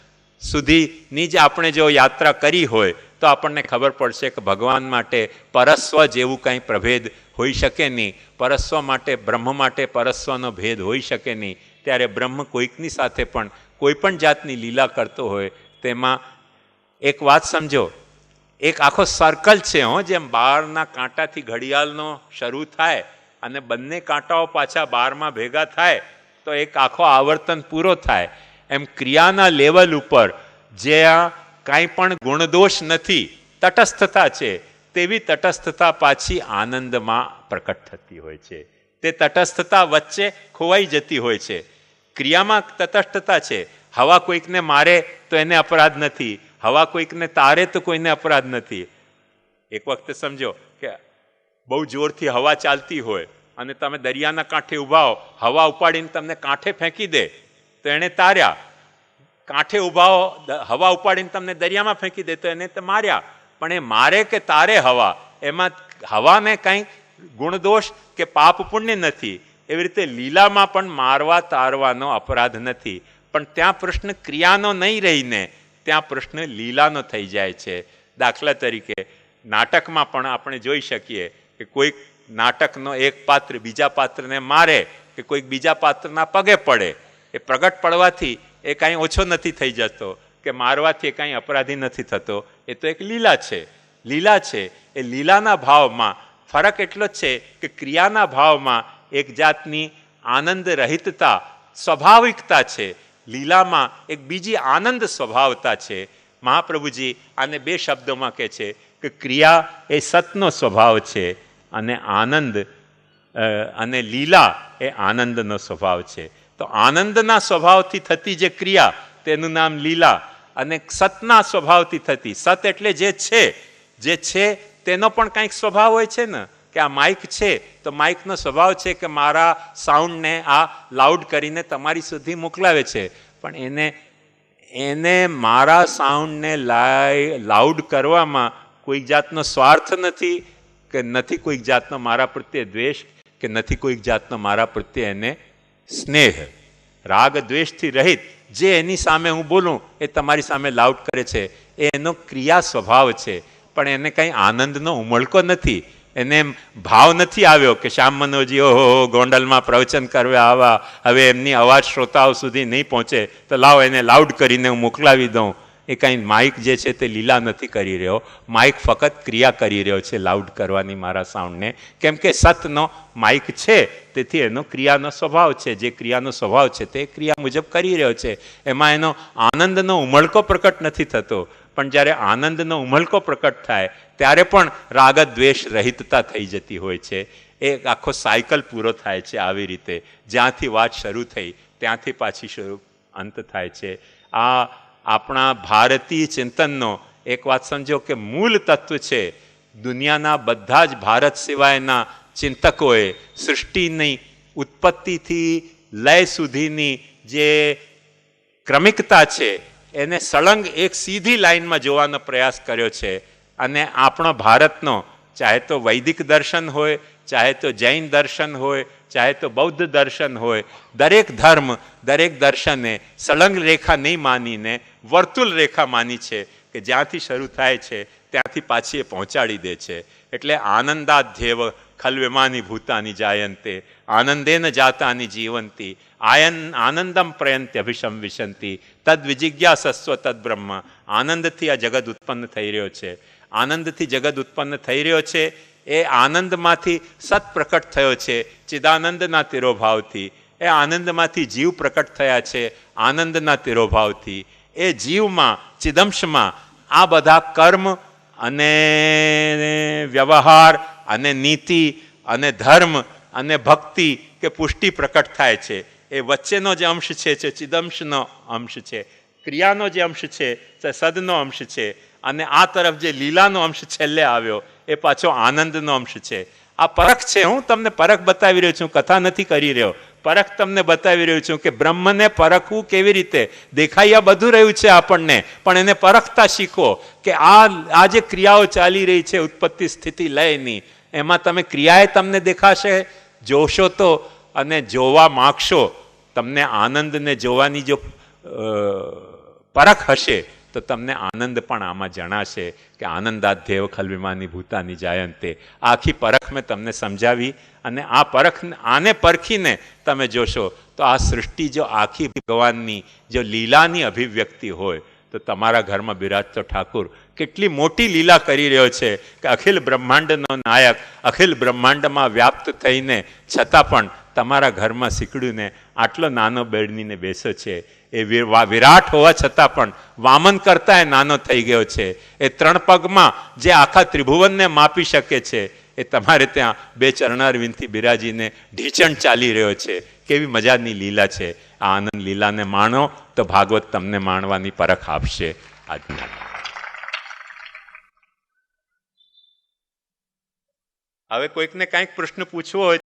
સુધીની જ આપણે જો યાત્રા કરી હોય તો આપણને ખબર પડશે કે ભગવાન માટે પરસ્વ જેવું કંઈ પ્રભેદ હોઈ શકે નહીં. પરસ્વ માટે, બ્રહ્મ માટે પરસ્વનો ભેદ હોઈ શકે નહીં. ત્યારે બ્રહ્મ કોઈકની સાથે પણ કોઈ પણ જાતની લીલા કરતો હોય તેમાં એક વાત સમજો, એક આખો સર્કલ છે. જેમ બારના કાંટાથી ઘડિયાળનો શરૂ થાય અને બંને કાંટાઓ પાછા બારમાં ભેગા થાય તો એક આખો આવર્તન પૂરો થાય. એમ ક્રિયાના લેવલ ઉપર જ્યાં કાંઈ પણ ગુણદોષ નથી, તટસ્થતા છે, તેવી તટસ્થતા પાછી આનંદમાં પ્રકટ થતી હોય છે. તે તટસ્થતા વચ્ચે ખોવાઈ જતી હોય છે. ક્રિયામાં તટસ્થતા છે. હવા કોઈકને મારે તો એને અપરાધ નથી, હવા કોઈકને તારે તો કોઈને અપરાધ નથી. એક વખતે સમજો કે બહુ જોરથી હવા ચાલતી હોય અને તમે દરિયાના કાંઠે ઊભા હો, હવા ઉપાડીને તમને કાંઠે ફેંકી દે તો એણે તાર્યા. કાંઠે ઊભા હો, હવા ઉપાડીને તમને દરિયામાં ફેંકી દે તો એને તો માર્યા. પણ એ મારે કે તારે હવા, એમાં હવાને કંઈ ગુણદોષ કે પાપ પુણ્ય નથી. એવી રીતે લીલામાં પણ મારવા તારવાનો અપરાધ નથી. પણ ત્યાં પ્રશ્ન ક્રિયાનો નહીં રહીને ત્યાં પ્રશ્ન લીલાનો થઈ જાય છે. દાખલા તરીકે નાટકમાં પણ આપણે જોઈ શકીએ કે કોઈક નાટકનો એક પાત્ર બીજા પાત્રને મારે કે કોઈક બીજા પાત્રના પગે પડે. એ પ્રગટ પડવાથી એ કાંઈ ઓછો નથી થઈ જતો કે મારવાથી એ કાંઈ અપરાધી નથી થતો. એ તો એક લીલા છે. લીલા છે એ લીલાના ભાવમાં ફરક એટલો જ છે કે ક્રિયાના ભાવમાં એક જાતની આનંદ રહિતતા, સ્વાભાવિકતા છે. લીલામાં એક બીજી આનંદ સ્વભાવતા છે. મહાપ્રભુજી આને બે શબ્દોમાં કહે છે કે ક્રિયા એ સતનો સ્વભાવ છે અને આનંદ અને લીલા એ આનંદનો સ્વભાવ છે. તો આનંદના સ્વભાવથી થતી જે ક્રિયા તેનું નામ લીલા, અને સતના સ્વભાવથી થતી, સત એટલે જે છે તેનો પણ કંઈક સ્વભાવ હોય છે ને. કે આ માઇક છે તો માઇકનો સ્વભાવ છે કે મારા સાઉન્ડને આ લાઉડ કરીને તમારી સુધી મોકલાવે છે. પણ એને મારા સાઉન્ડને લાઉડ કરવામાં કોઈક જાતનો સ્વાર્થ નથી, કે નથી કોઈક જાતનો મારા પ્રત્યે દ્વેષ, કે નથી કોઈક જાતનો મારા પ્રત્યે એને સ્નેહ. રાગ દ્વેષથી રહિત જે એની સામે હું બોલું એ તમારી સામે લાઉડ કરે છે, એ એનો ક્રિયા સ્વભાવ છે. પણ એને કંઈ આનંદનો ઉમળકો નથી. એને ભાવ નથી આવ્યો કે શ્યામ મનોજી ઓહો ગોંડલમાં પ્રવચન કરવા આવા, હવે એમની અવાજ શ્રોતાઓ સુધી નહીં પહોંચે તો લાવો એને લાઉડ કરીને હું મોકલાવી દઉં. એ કાંઈ માઇક જે છે તે લીલા નથી કરી રહ્યો. માઇક ફક્ત ક્રિયા કરી રહ્યો છે લાઉડ કરવાની મારા સાઉન્ડને. કેમ કે સતનો માઇક છે તેથી એનો ક્રિયાનો સ્વભાવ છે. જે ક્રિયાનો સ્વભાવ છે તે ક્રિયા મુજબ કરી રહ્યો છે. એમાં એનો આનંદનો ઉમળકો પ્રકટ નથી થતો. પણ જ્યારે આનંદનો ઉમળકો પ્રકટ થાય ત્યારે પણ રાગ દ્વેષ રહિતતા થઈ જતી હોય છે. એક આખો સાયકલ પૂરો થાય છે. આવી રીતે જ્યાંથી વાત શરૂ થઈ ત્યાંથી પાછી અંત થાય છે. આ આપણા ભારતીય ચિંતનનો એક વાત સમજો કે મૂળ તત્વ છે. દુનિયાના બધા જ ભારત સિવાયના ચિંતકોએ સૃષ્ટિની ઉત્પત્તિથી લય સુધીની જે ક્રમિકતા છે એને સળંગ એક સીધી લાઈનમાં જોવાનો પ્રયાસ કર્યો છે. અને આપણો ભારતનો ચાહે તો વૈદિક દર્શન હોય, ચાહે તો જૈન દર્શન હોય, ચાહે તો બૌદ્ધ દર્શન હોય, દરેક ધર્મ દરેક દર્શને સળંગ રેખા નહીં માનીને વર્તુળ રેખા માની છે કે જ્યાંથી શરૂ થાય છે ત્યાંથી પાછી એ પહોંચાડી દે છે. એટલે આનંદાધ્યેવ ખલ્વ્યમાની ભૂતાની જાયંતે આનંદેન જાતાની જીવંતી આનંદમ પ્રયંત્ય અભિશંવિશંતી તદ વિજિજ્ઞાસસ્વ તદ બ્રહ્મ. આનંદથી આ જગત ઉત્પન્ન થઈ રહ્યો છે. આનંદથી જગત ઉત્પન્ન થઈ રહ્યો છે. એ આનંદમાંથી સત પ્રકટ થયો છે ચિદાનંદના તિરોભાવથી. એ આનંદમાંથી જીવ પ્રકટ થયા છે આનંદના તિરોભાવથી. એ જીવમાં ચિદંશમાં આ બધા કર્મ અને વ્યવહાર અને નીતિ અને ધર્મ અને ભક્તિ કે પુષ્ટિ પ્રકટ થાય છે. એ વચ્ચેનો જે અંશ છે તે ચિદંશનો અંશ છે. ક્રિયાનો જે અંશ છે તે સદનો અંશ છે. અને આ તરફ જે લીલાનો અંશ છેલ્લે આવ્યો એ પાછો આનંદનો અંશ છે. આ પરખ છે. હું તમને પરખ બતાવી રહ્યો છું, કથા નથી કરી રહ્યો. પરખ તમને બતાવી રહ્યું છું કે બ્રહ્મને પરખવું કેવી રીતે. દેખાઈ આ બધું રહ્યું છે આપણને, પણ એને પરખતા શીખો કે આ જે ક્રિયાઓ ચાલી રહી છે ઉત્પત્તિ સ્થિતિ લયની, એમાં તમે ક્રિયાએ તમને દેખાશે જોશો તો, અને જોવા માગશો તમને આનંદને જોવાની જો પરખ હશે તો તમને આનંદ પણ આમાં જણાશે કે આનંદાધ્યેવ ખલ્વ્યમાની ભૂતાની જાયંતે. આખી પરખ મેં તમને સમજાવી. અને આ પરખ આને પરખીને તમે જોશો તો આ સૃષ્ટિ જો આખી ભગવાનની જો લીલાની અભિવ્યક્તિ હોય તો તમારા ઘરમાં બિરાજતો ઠાકુર કેટલી મોટી લીલા કરી રહ્યો છે કે અખિલ બ્રહ્માંડનો નાયક અખિલ બ્રહ્માંડમાં વ્યાપ્ત થઈને છતાં પણ તમારા ઘરમાં શીકડીને આટલો નાનો બેડનીને બેસો છે. એ વિરાટ હોવા છતાં પણ વામન કરતા એ નાનો થઈ ગયો છે. એ 3 પગમાં જે આખા ત્રિભુવનને માપી શકે છે એ તમારે ત્યાં 2 ચરણારવિંદથી બિરાજીને ઢીચણ ચાલી રહ્યો છે. કેવી મજાની લીલા છે. આ આનંદ લીલાને માણો તો ભાગવત તમને માણવાની પરખ આપશે. આજના હવે કોઈકને કાંઈક પ્રશ્ન પૂછવો હોય